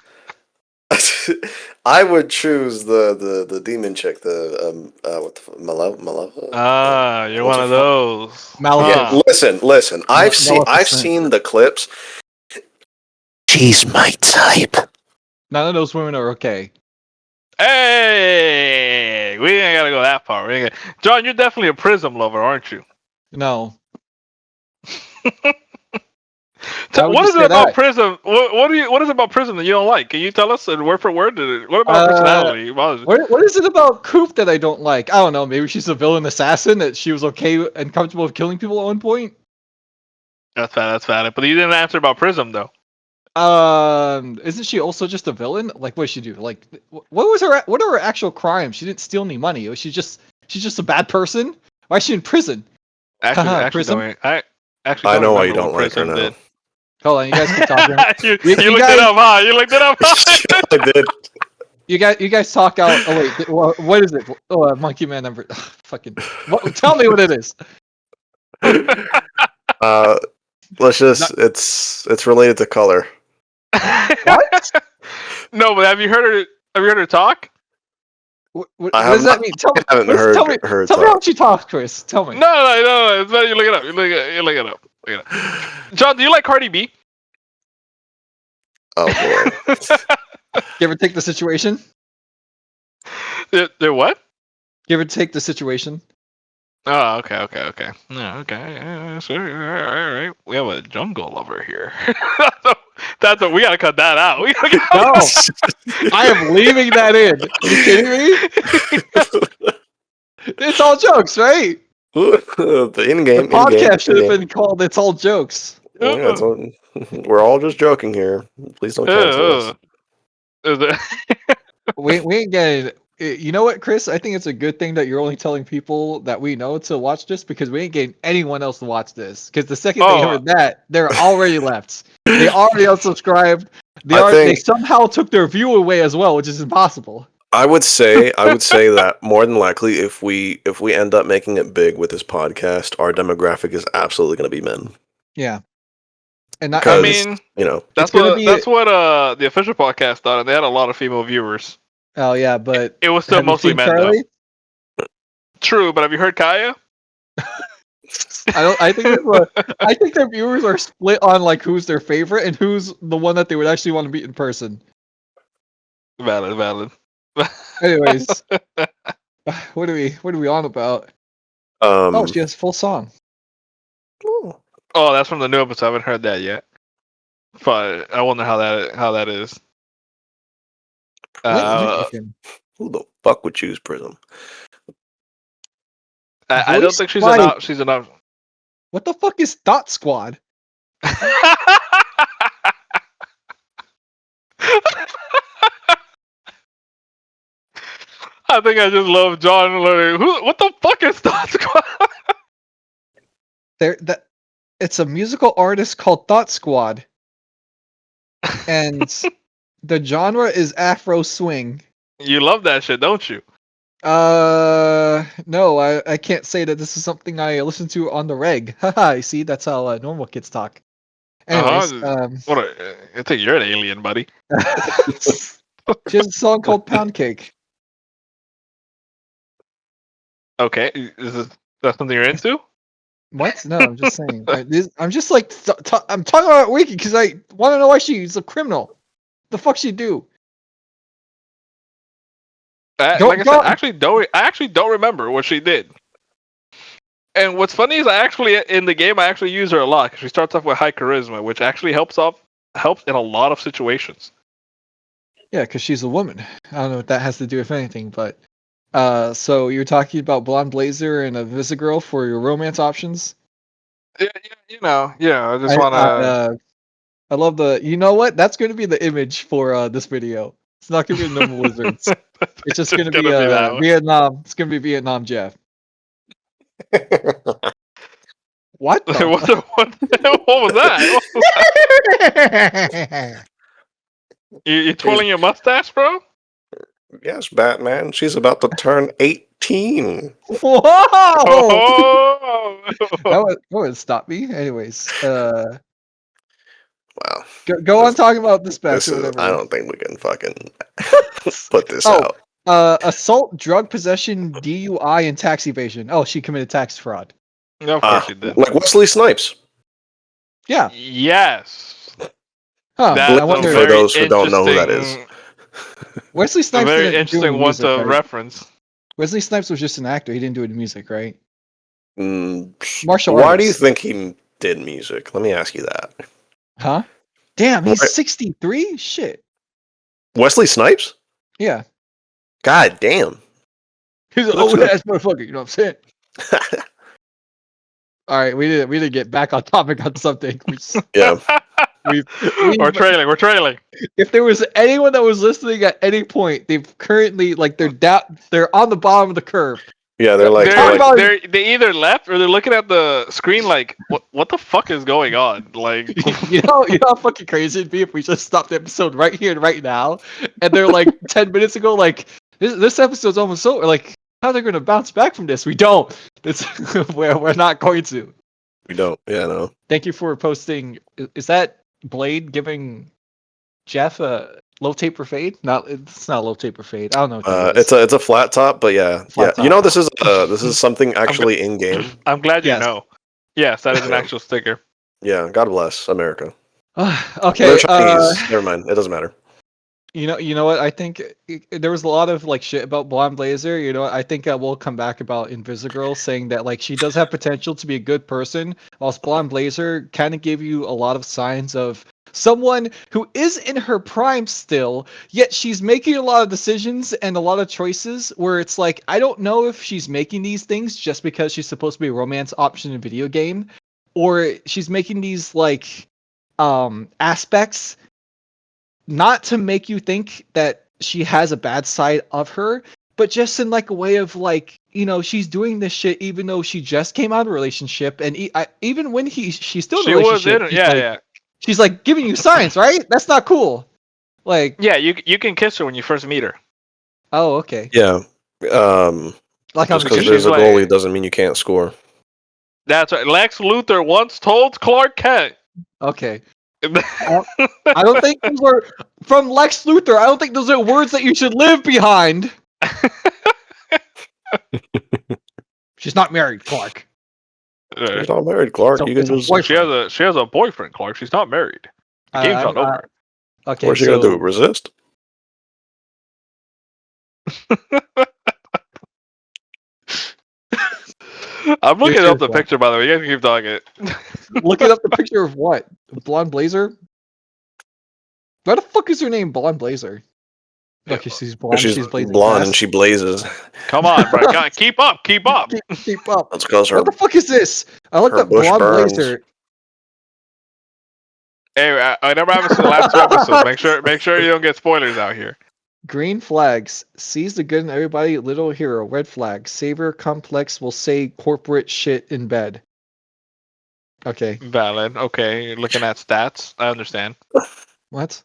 I would choose the demon chick. What the Malevolent? Ah, you're one of those. Yeah, listen. I've seen the clips. She's my type. None of those women are okay. Hey, we ain't gotta go that far. John, you're definitely a Prism lover, aren't you? No. What is it about Prism? What is it about Prism that you don't like? Can you tell us word for word? What about personality? What is it about Coop that I don't like? I don't know. Maybe she's a villain assassin that she was okay and comfortable with killing people at one point. That's valid. But you didn't answer about Prism though. Isn't she also just a villain? Like, what did she do? Like, what are her actual crimes? She didn't steal any money. She's just a bad person. Why is she in prison? Actually, I know why you don't like her now. Did. Hold on, you guys keep talking. you looked it up, huh? You looked it up. I did. You guys talk out. Oh wait, what is it? Oh, Monkey Man number. Fucking. Tell me what it is. Let's just. It's related to color. What? No, but have you heard her talk? What does that mean? Tell me. Tell me how she talks, Chris. Tell me. No. It's better you look it up. You look it up. John, do you like Cardi B? Oh boy. You ever take the situation? The what? You ever take the situation? Oh, okay. Yeah, okay. Sure. All right. We have a jungle lover here. That's what we gotta cut that out. We gotta No, I am leaving that in. You kidding me? It's all jokes, right? The The in-game, podcast should have in-game. been called "It's All Jokes." Well, yeah, it's all, we're all just joking here. Please don't cancel us. Is it- We ain't getting. You know what, Chris? I think it's a good thing that you're only telling people that we know to watch this because we ain't getting anyone else to watch this. Because the second they Oh. heard that, they're already left. They already unsubscribed. I They think- somehow took their view away as well, which is impossible. I would say that more than likely, if we end up making it big with this podcast, our demographic is absolutely going to be men. Yeah, and Because I mean, you know, that's gonna what be- the official podcast thought, and they had a lot of female viewers. oh yeah, but It was still have you mostly seen men, Charlie? though. True, but have you heard Kaya? I think their viewers are split on like who's their favorite and who's the one that they would actually want to meet in person. Valid. Anyways, what are we on about? Oh, she has a full song. oh, Oh, that's from the new episode. I haven't heard that yet. But I wonder how that is. who the fuck would choose Prism? I don't Voice think Spike. she's an option. What the fuck is Thought Squad? I think I just love John. Like, what the fuck is Thought Squad? It's a musical artist called Thought Squad, and the genre is Afro swing. You love that shit, don't you? No, I can't say that this is something I listen to on the reg. Haha, you see, that's how normal kids talk. Anyways, I think you're an alien, buddy. she has a song called Pound Cake. Okay, that something you're into? What? No, I'm just saying. I'm just like I'm talking about Wiki because I want to know why she's a criminal. The fuck she do? Like I said, I actually don't remember what she did. And what's funny is in the game I actually use her a lot because she starts off with high charisma, which actually helps in a lot of situations. Yeah, because she's a woman. I don't know what that has to do with anything, but so you're talking about Blonde Blazer and a Visigirl for your romance options? Yeah, I just want to. I love the. You know what? That's going to be the image for this video. It's not going to be the normal wizards. It's just going to be that one. Vietnam. It's going to be Vietnam Jeff. What? The what was that? You twirling your mustache, bro? Yes, Batman. She's about to turn 18. Whoa! Oh! That would stop me. Anyways, Wow. go on talking about this back or I whatever. don't think we can fucking put this Oh. out. Assault, drug possession, DUI, and tax evasion. Oh, she committed tax fraud. No, of course you did. Like Wesley Snipes. Yeah. Yes. Huh. That's I wonder. For those who don't know who that interesting- Wesley A Snipes. very didn't do interesting one music, to right? reference. Wesley Snipes was just an actor. He didn't do any music, right? Mm, Martial why do you artist. think he did music? Let me ask you that. Huh? Damn, he's Why- 63. Shit. Wesley Snipes? Yeah. God damn. He's an Looks old good. ass motherfucker. You know what I'm saying? All right, we did get back on topic on something. Yeah. We're trailing. If there was anyone that was listening at any point, they've currently they're on the bottom of the curve. Yeah, they're like, They either left or they're looking at the screen like, what the fuck is going on? Like, you know how fucking crazy it'd be if we just stopped the episode right here and right now, and they're like 10 minutes ago, like this episode's almost over. Like, how are they gonna bounce back from this? We don't. It's we're not going to. we don't. Yeah, no. Thank you for posting. Is that Blade giving Jeff a low taper fade? It's not a low taper fade. I don't know. What that is. It's a flat top, but yeah. Flat You know, top. this is something actually in game. I'm glad you Yes. know. Yes, that is an actual sticker. Yeah, God bless America. Okay. They're Chinese. Never mind. It doesn't matter. You know what? I think there was a lot of like shit about Blonde Blazer. You know, what? I think we'll come back about Invisigirl saying that like she does have potential to be a good person, whilst Blonde Blazer kind of gave you a lot of signs of someone who is in her prime still, yet she's making a lot of decisions and a lot of choices where it's like I don't know if she's making these things just because she's supposed to be a romance option in a video game, or she's making these like aspects not to make you think that she has a bad side of her, but just in like a way of like, you know, she's doing this shit even though she just came out of a relationship, and even when she's still in a She was relationship, in it. Yeah, like, yeah. she's like giving you signs, right? That's not cool. Like, Yeah, you can kiss her when you first meet her. oh, okay. Yeah. Like on Just the because She's there's a like- goalie doesn't mean you can't score. That's right. Lex Luthor once told Clark Kent. Okay. I don't think those are from Lex Luthor. I don't think those are words that you should live behind. She's not married, Clark. She's not married, Clark. So You can it's a just. boyfriend. She has a boyfriend, Clark. She's not married. The game's not over. Okay, What's she so gonna do? Resist? I'm looking Here's up the one. picture, by the way. You guys can keep talking. looking up the picture of what? Blonde Blazer? Why the fuck is her name Blonde Blazer? Okay, she's blonde. She's blazing blonde and fast. she blazes. Come on, bro. God, keep up. Keep up. keep up. That's because her. What the fuck is this? I looked her up bush Blonde burns. Blazer. Hey, I never haven't seen the last two episodes. Make sure you don't get spoilers out here. Green flags. Sees the good in everybody. Little hero. Red flag. Savior complex will say corporate shit in bed. Okay. Valid. Okay, you're looking at stats. I understand. What?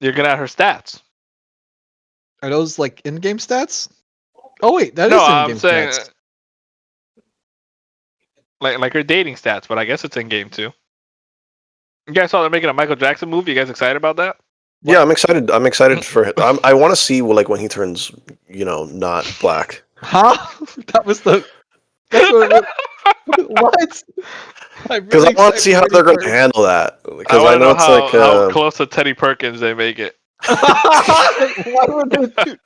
You're looking at her stats. Are those like in-game stats? Oh wait, that is No, in-game I'm saying stats. like her dating stats, but I guess it's in game too. You guys saw they're making a Michael Jackson movie. You guys excited about that? Yeah, I'm excited. I'm excited for him. I want to see like when he turns, not black. Huh? That was the. That's what. What? Because I want to see how they're going to handle that. Because I wanna know it's how, like. how close to Teddy Perkins they make it. Why would they do?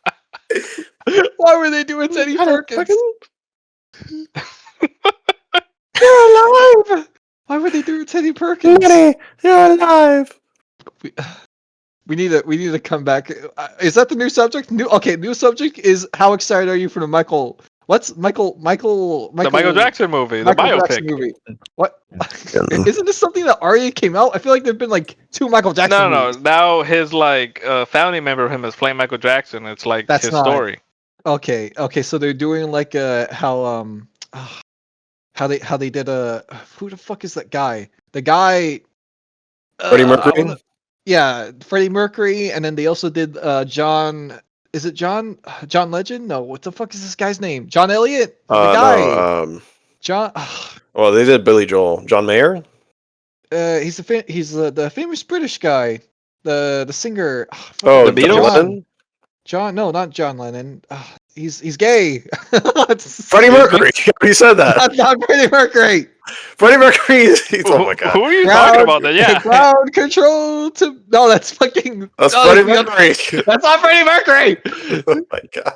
Why were they doing Teddy Perkins? You're alive! Why would they do Teddy Perkins? You're alive. We need to come back. Is that the new subject? New subject is how excited are you for the Michael? What's Michael? The Michael Jackson movie, the Michael biopic. Jackson movie. What? Isn't this something that already came out? I feel like there've been like 2 Michael Jackson No. movies. Now his family member of him is playing Michael Jackson. It's like That's his not- story. Okay, so they're doing like how they did who the fuck is that guy? The guy Freddie Mercury. Yeah, Freddie Mercury, and then they also did John. Is it John Legend? No, what the fuck is this guy's name? John Elliott. The guy. No, John. well, they did Billy Joel. John Mayer. He's the famous British guy. The singer. Oh, The John Beatles? Lennon? John. No, not John Lennon. He's gay. Freddie Mercury. You said that. That's not Freddie Mercury. Freddie Mercury. Oh my god. Who are you Ground- talking about? Then? Yeah. Ground control to. No, that's fucking. That's no, Freddie the other- Mercury. That's not Freddie Mercury. Oh my god.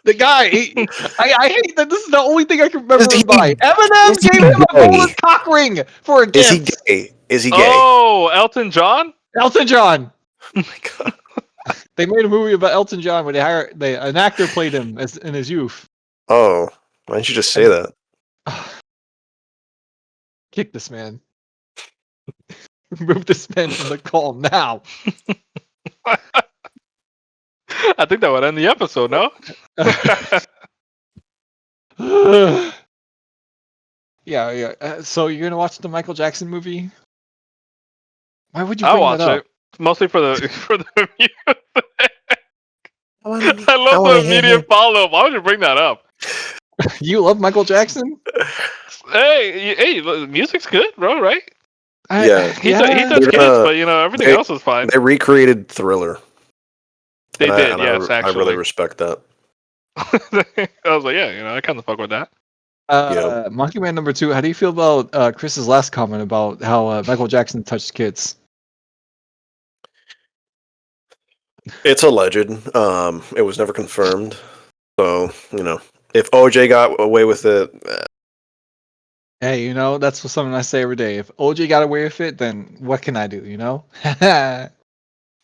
The guy, I hate that this is the only thing I can remember Is he- him by. Eminem is he gave him a gay? golden cock ring for a Is he gift. gay? Is he gay? Oh, Elton John. Elton John. Oh my god. They made a movie about Elton John where an actor played him in his youth. Oh, why didn't you just say that? Kick this man. Remove this man from the call now. I think that would end the episode. No. Yeah. So you're gonna watch the Michael Jackson movie? Why would you I'll bring watch that up? it mostly for the I wanna be- I love the immediate follow up. Why would you bring that up? You love Michael Jackson? Hey, look, music's good, bro. Right? Yeah. He touched They're kids, gonna- but everything they- else was fine. They recreated Thriller. They and did, and yes, I actually. really respect that. I was like, I kind of fuck with that. Monkey Man number 2. How do you feel about Chris's last comment about how Michael Jackson touched kids? It's alleged. It was never confirmed. So, if OJ got away with it, Hey, that's something I say every day. If OJ got away with it, then what can I do?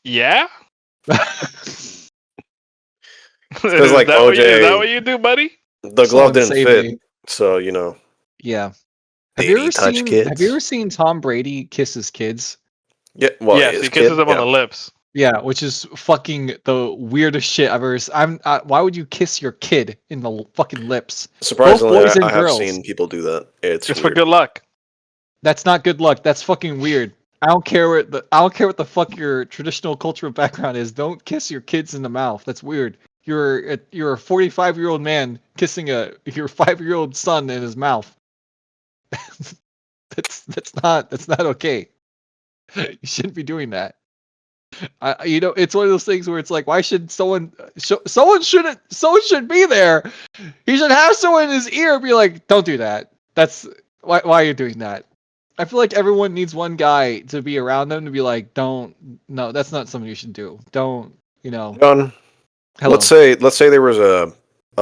Yeah. because like Is that what OJ, you do, buddy? the glove Someone didn't save fit. me. So, Yeah. Have did you he ever touch seen kids? Have you ever seen Tom Brady kiss his kids? Yeah, well, Yes, his he kisses kid. him on Yeah. the lips. Yeah, which is fucking the weirdest shit I've ever. Why would you kiss your kid in the fucking lips? Surprisingly, boys I and have girls. seen people do that. It's It's for weird. good luck. That's not good luck. That's fucking weird. I don't care what the fuck your traditional cultural background is. Don't kiss your kids in the mouth. That's weird. You're a 45-year-old man kissing your 5-year-old son in his mouth. That's not okay. You shouldn't be doing that. It's one of those things where it's like, why should someone should be there? He should have someone in his ear be like, don't do that. That's why are you doing that? I feel like everyone needs one guy to be around them to be like, no, that's not something you should do. Don't, John, hello. let's say there was a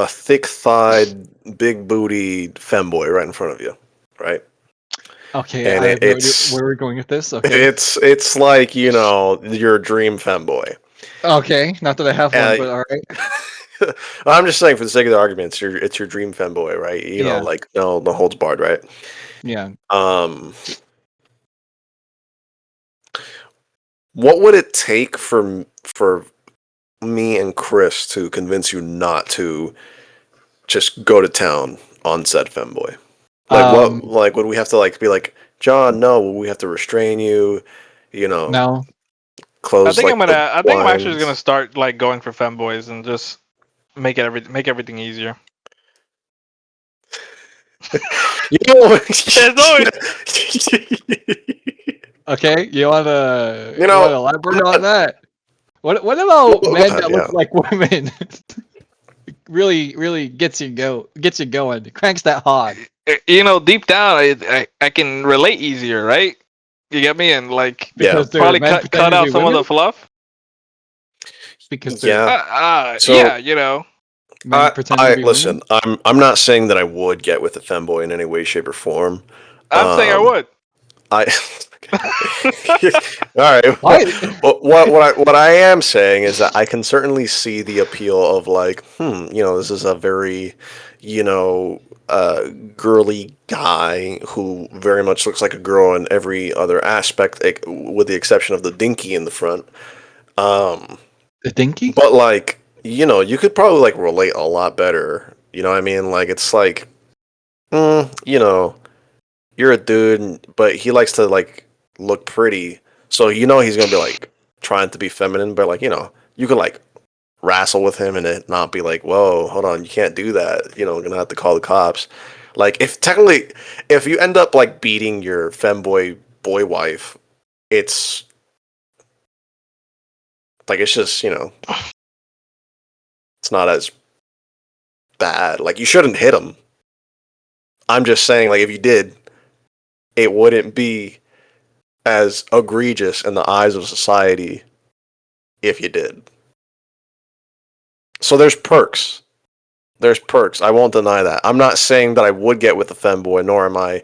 thick-thighed, big booty femboy right in front of you, right? Okay, And I have no idea it's where we're going with this. Okay. it's like your dream femboy. Okay, not that I have one, but all right. I'm just saying for the sake of the argument, it's your dream femboy, right? Yeah. Like no holds barred, right? Yeah. What would it take for me and Chris to convince you not to just go to town on said femboy? Like would we have to like be like, John, no, we have to restrain you, No. close I think like I think I'm actually blinds? gonna start like going for femboys and just make everything easier. You know, There's always Okay, you wanna elaborate on that? What about Well, men that yeah. look like women? really gets you going. Cranks that hog. deep down I can relate easier, right? You get me? And like Because they're probably men cut pretending to out be some of women? the fluff. Because they're Yeah. So- yeah, men pretending to be listen, women? I'm not saying that I would get with a femboy in any way, shape, or form. I'm saying I would. I all right. Why? What I am saying is that I can certainly see the appeal of like, this is a very, girly guy who very much looks like a girl in every other aspect, with the exception of the dinky in the front. The dinky? But like, you could probably like relate a lot better. You know what I mean? Like it's like, you're a dude, but he likes to like look pretty. So he's gonna be like trying to be feminine, but like, you could like wrestle with him and it not be like, whoa, hold on, you can't do that. Gonna have to call the cops. Like if you end up like beating your femboy boy wife, it's like it's just, it's not as bad. Like you shouldn't hit him. I'm just saying, like if you did, it wouldn't be as egregious in the eyes of society if you did. So there's perks. There's perks. I won't deny that. I'm not saying that I would get with a femboy, nor am I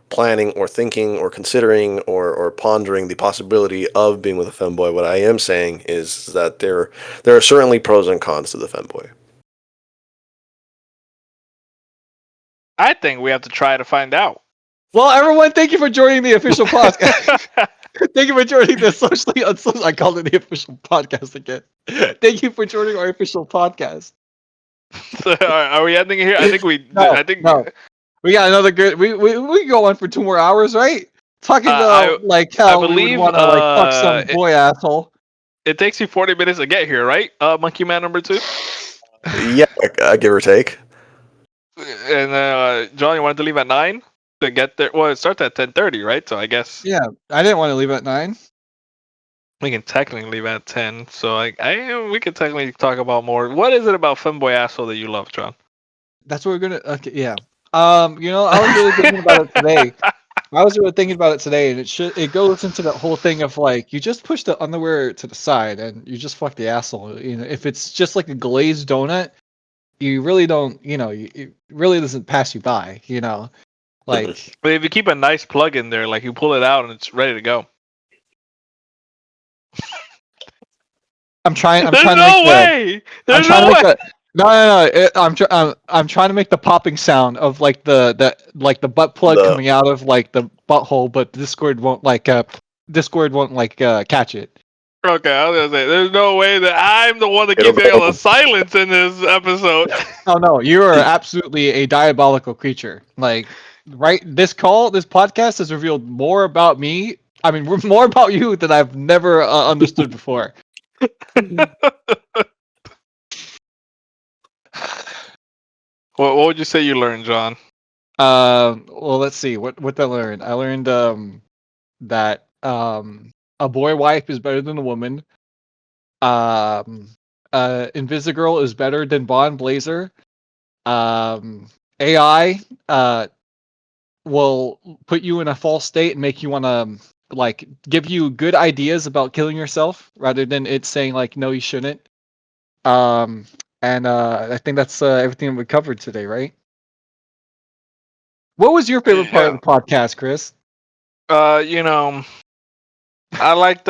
planning or thinking or considering or pondering the possibility of being with a femboy. What I am saying is that there are certainly pros and cons to the femboy. I think we have to try to find out. Well, everyone, thank you for joining the official podcast. Thank you for joining the socially unsocial. I called it the official podcast again. Thank you for joining our official podcast. So, are we ending here? I think No. We got another good. We can go on for 2 more hours, right? Talking about like how we believe, would want to like fuck some boy asshole. it takes you 40 minutes to get here, right? Monkey Man number 2. Yeah, give or take. And John, you wanted to leave at 9 to get there. Well, it starts at 10:30, right? So I guess Yeah, I didn't want to leave at 9. we can technically leave at 10. So we could technically talk about more. What is it about femboy asshole that you love, John? That's what we're gonna. Okay, yeah. I was really thinking about it today. I was really thinking about it today, and it goes into that whole thing of like you just push the underwear to the side and you just fuck the asshole. You know, if it's just like a glazed donut, you really don't. You know, it really doesn't pass you by. You know, like But if you keep a nice plug in there, like you pull it out and it's ready to go. I'm trying. I'm There's trying to no make the. way. I'm There's trying no to make way. I'm trying to make the popping sound of like the butt plug The coming out of like the butthole, but Discord won't catch it. Okay, I was gonna say, there's no way that I'm the one that It'll keeps getting all go. the silence in this episode. Oh no, you are absolutely a diabolical creature. Like this podcast has revealed more about me. I mean, more about you than I've never understood before. What would you say you learned, John? Well, let's see. What did I learn? I learned that a boy wife is better than a woman. Invisigirl is better than Bond Blazer. AI will put you in a false state and make you want to like give you good ideas about killing yourself rather than it saying like no you shouldn't. And I think that's everything we covered today, right? What was your favorite part of the podcast, Chris? You know, I liked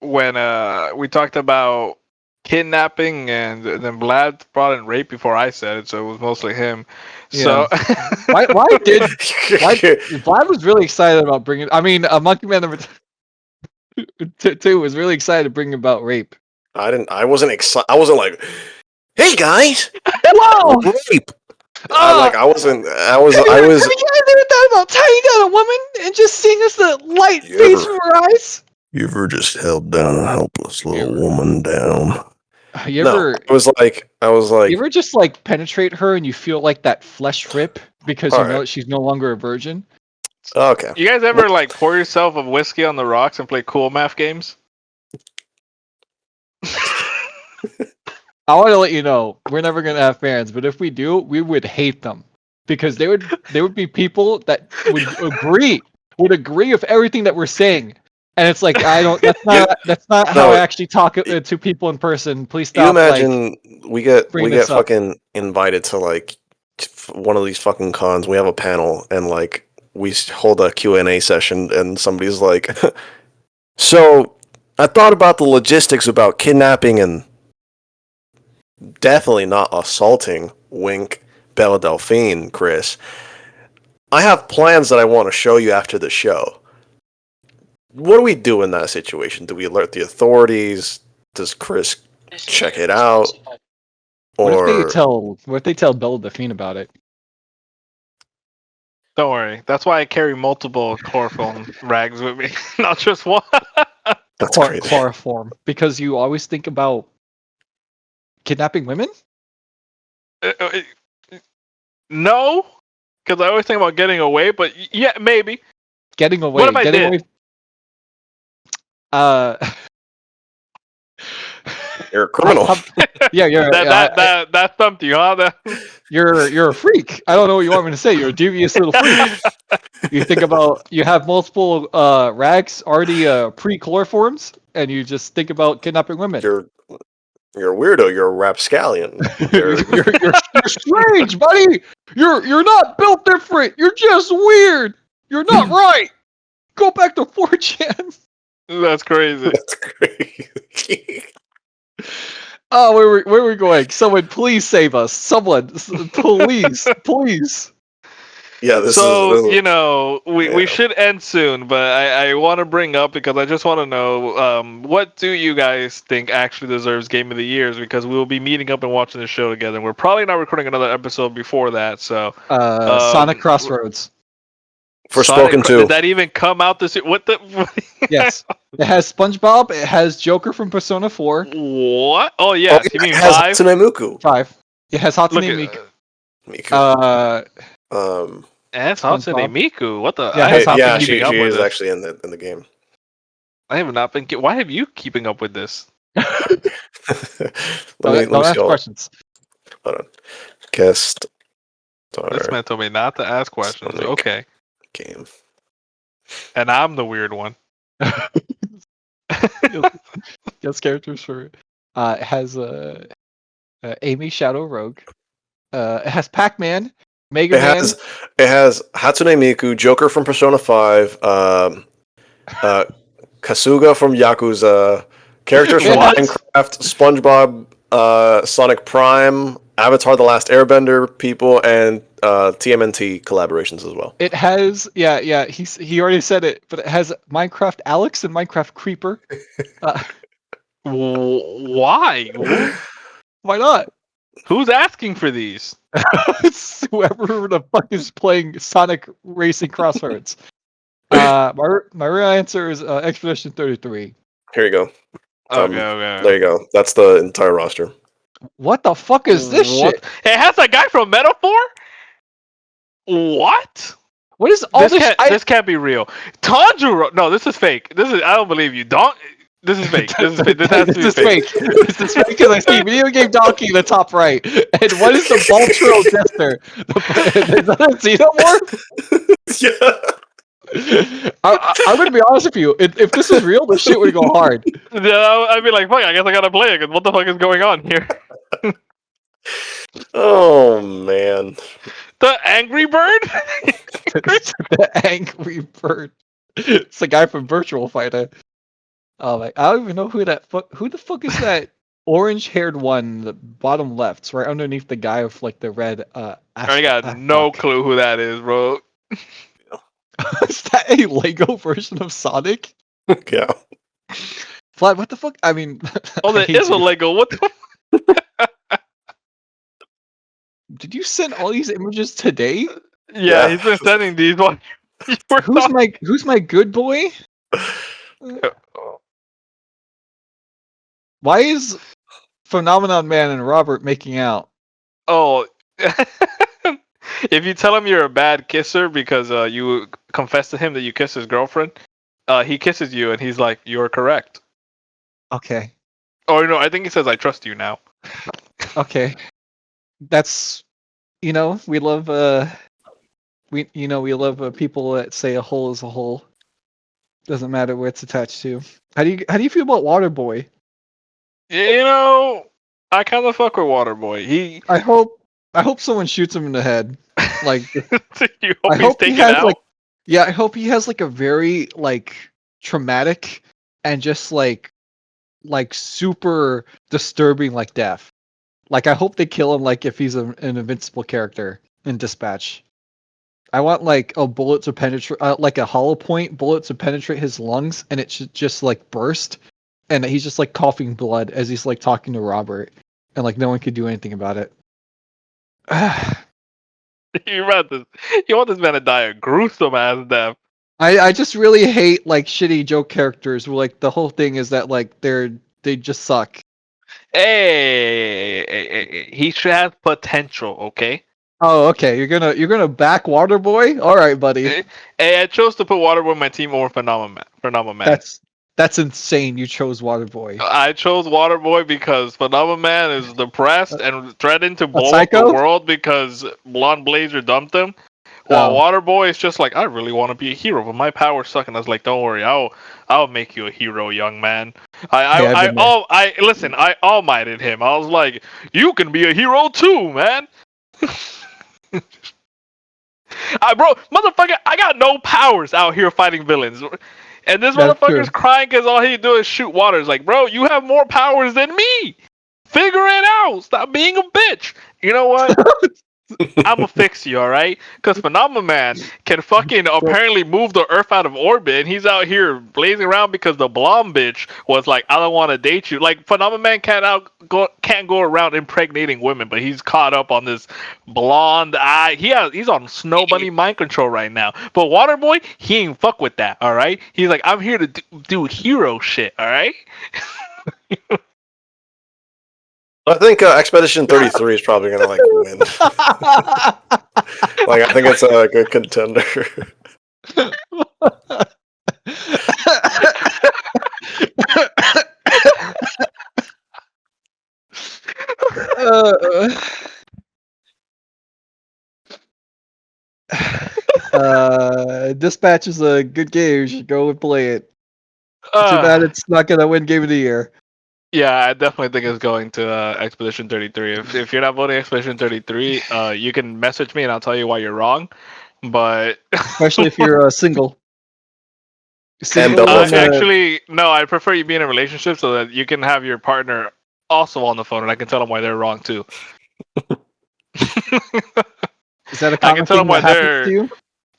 when we talked about kidnapping and then Vlad brought in rape before I said it, so it was mostly him. So Why Vlad was really excited about bringing? I mean, Monkey Man number two was really excited to bring about rape. I wasn't excited. I wasn't like, hey guys, Whoa! rape. Oh! I wasn't. I was. Have you ever thought about tying down a woman and just seeing us the light You fades ever- from her eyes? You ever just held down a helpless little woman down? You No, ever? I was like, You ever just like penetrate her and you feel like that flesh rip because you know that she's no longer a virgin? Okay. you guys ever like pour yourself a whiskey on the rocks and play cool math games? I want to let you know we're never gonna have fans, but if we do, we would hate them because they would be people that would agree with everything that we're saying, and it's like I don't. That's not how I actually talk to people in person. Please stop. You imagine we get this up. fucking invited to like one of these fucking cons. We have a panel and like we hold a Q&A session, and somebody's like, "So I thought about the logistics about kidnapping and." Definitely not assaulting, wink, Bella Delphine, Chris. I have plans that I want to show you after the show. What do we do in that situation? Do we alert the authorities? Does Chris check it out? Or What if they tell Bella Delphine about it? Don't worry. That's why I carry multiple chloroform rags with me, not just one. that's crazy. Chloroform, because you always think about kidnapping women? No, because I always think about getting away. But yeah, maybe getting away. What if I did? You're a criminal. Yeah, you're. That stumped you, huh? You're a freak. I don't know what you want me to say. You're a devious little freak. You think about you have multiple rags already pre-chloroforms, and you just think about kidnapping women. You're a weirdo. You're a rapscallion. You're strange, buddy. You're not built different. You're just weird. You're not right. Go back to 4chan. That's crazy. That's crazy. Oh, where are we going? Someone, please save us. Someone, please. Yeah, you know, we should end soon, but I want to bring up because I just want to know what do you guys think actually deserves Game of the Years, because we will be meeting up and watching the show together. We're probably not recording another episode before that, so Sonic Crossroads. Forspoken 2. Did that even come out this year? What the? Yes, it has SpongeBob. It has Joker from Persona 4. What? Oh yeah, you mean it has 5? Hatsune Miku. 5. It has Hatsune Miku. It's Hatsune Miku. What the? Yeah, she is actually in the game. I have not been. Why have you keeping up with this? let me ask see questions. Hold on. Guest. This man told me not to ask questions. Okay. game. And I'm the weird one. Guest characters for it has Amy Shadow Rogue. It has Pac-Man, Mega It Man. has Hatsune Miku, Joker from Persona 5, Kasuga from Yakuza, characters from What? Minecraft, SpongeBob, Sonic Prime, Avatar: The Last Airbender people, and TMNT collaborations as well. It has he already said it, but it has Minecraft Alex and Minecraft Creeper. Why? Why not? Who's asking for these? It's whoever the fuck is playing Sonic Racing Crossroads. My real answer is Expedition 33. Here you go. Okay. There you go. That's the entire roster. What the fuck is this What? shit? It has that guy from Metaphor? What? What is all this? This can't be real. Tanjiro. No, this is fake. I don't believe you. This is fake. This is fake. This has to be fake. This is fake because I see video game donkey in the top right. And what is the Voltro Jester? Is that a Xenomorph? Yeah. I'm gonna be honest with you. If this is real, this shit would go hard. Yeah, I'd be like, fuck, I guess I gotta play it, 'cause what the fuck is going on here? Oh man. The Angry Bird? The Angry Bird. It's the guy from Virtual Fighter. Oh my! I don't even know who the fuck is that orange-haired one, the bottom left, it's right underneath the guy with like the red. I got no clue who that is, bro. Is that a Lego version of Sonic? Yeah. Vlad, what the fuck? I mean, Oh, I that hate is a you. Lego. What the? Did you send all these images today? Yeah, Yeah. he's been sending these ones. Who's my good boy? Why is Phenomenon Man and Robert making out? Oh, if you tell him you're a bad kisser because you confess to him that you kissed his girlfriend, he kisses you and he's like, "You're correct." Okay. Oh no, I think he says, "I trust you now." Okay. That's we love we love people that say a hole is a hole. Doesn't matter where it's attached to. How do you feel about Waterboy? You know, I kind of fuck with Waterboy. He, I hope someone shoots him in the head. Like you I hope he's hope he taken has out. like I hope he has like a very like traumatic and just like super disturbing like death. Like I hope they kill him like if he's an invincible character in Dispatch. I want like a bullet to penetrate, like a hollow point bullet to penetrate his lungs, and it should just like burst, and he's just like coughing blood as he's like talking to Robert, and like no one could do anything about it. You want this man to die a gruesome ass death. I just really hate like shitty joke characters where like the whole thing is that like they just suck. Hey, he should have potential, okay? Oh, okay. You're gonna back Waterboy? All right, buddy. Hey, I chose to put Waterboy on my team over Phenomenon Man. That's insane. You chose Waterboy. I chose Waterboy because Phenomenon Man is depressed and threatened to blow up psycho? the world because Blonde Blazer dumped him. While Oh. Waterboy is just like, I really want to be a hero, but my powers suck. And I was like, don't worry, I'll make you a hero, young man. I listen. I all-mighted him. I was like, you can be a hero too, man. Bro, motherfucker, I got no powers out here fighting villains. And this That's motherfucker's true. crying because all he do is shoot water. It's like, bro, you have more powers than me. Figure it out. Stop being a bitch. You know what? I'ma fix you, alright? Because Phenomenon Man can fucking apparently move the Earth out of orbit, and he's out here blazing around because the blonde bitch was like, I don't want to date you. Like, Phenomenon Man can't go around impregnating women, but he's caught up on this blonde eye. He's on Snow Bunny mind control right now. But Waterboy, he ain't fuck with that, alright? He's like, I'm here to do hero shit, alright? I think Expedition 33 is probably gonna like win. Like I think it's a good contender. Dispatch is a good game. You should go and play it. Too Uh, bad it's not gonna win Game of the Year. Yeah, I definitely think it's going to Expedition 33. If you're not voting Expedition 33, you can message me and I'll tell you why you're wrong. But Especially if you're single. And double and, actually, no, I prefer you be in a relationship so that you can have your partner also on the phone and I can tell them why they're wrong too. is that a I can common tell them thing why that happens they're. to you?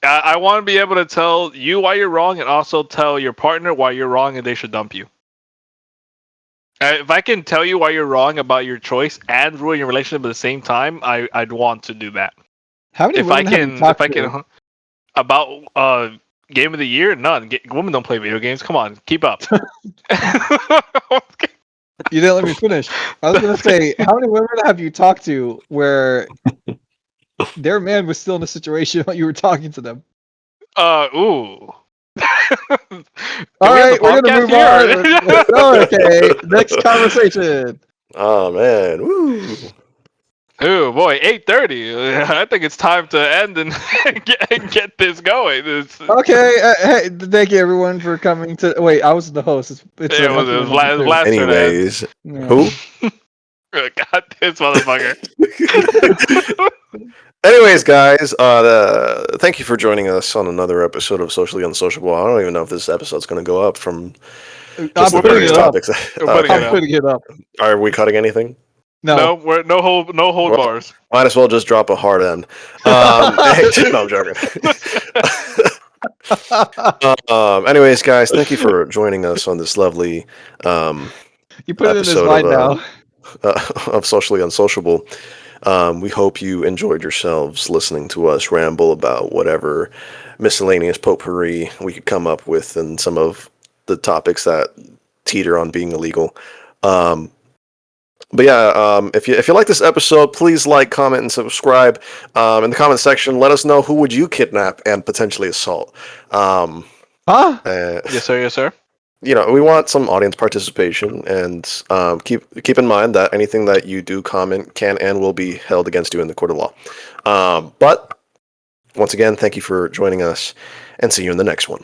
I want to be able to tell you why you're wrong and also tell your partner why you're wrong and they should dump you. If I can tell you why you're wrong about your choice and ruin your relationship at the same time, I'd want to do that. How many If I women have you can, talked if I to? can, about Game of the Year, none. Women don't play video games. Come on, keep up. You didn't let me finish. I was gonna say, how many women have you talked to where their man was still in a situation while you were talking to them? Ooh. All right, we're gonna move on. Oh, okay, next conversation. Oh man, woo! Oh boy, 8:30. I think it's time to end and get this going. Okay, hey, thank you everyone for coming to. Wait, I was the host. It's It was last turn. Anyways, Yeah. who? God, this motherfucker. Anyways, guys, thank you for joining us on another episode of Socially Unsociable. I don't even know if this episode's going to go up from I'm just the putting various it up. topics. We're putting I'm putting it up. Are we cutting anything? No, we're no hold Well, bars. Might as well just drop a hard end. No, I'm joking. Anyways, guys, thank you for joining us on this lovely You put it in his episode mind of, now. of Socially Unsociable. We hope you enjoyed yourselves listening to us ramble about whatever miscellaneous potpourri we could come up with and some of the topics that teeter on being illegal. But yeah, if you like this episode, please like, comment, and subscribe. In the comment section, let us know who would you kidnap and potentially assault. Huh? Yes, sir. Yes, sir. You know, we want some audience participation, and keep in mind that anything that you do comment can and will be held against you in the court of law. But once again, thank you for joining us, and see you in the next one.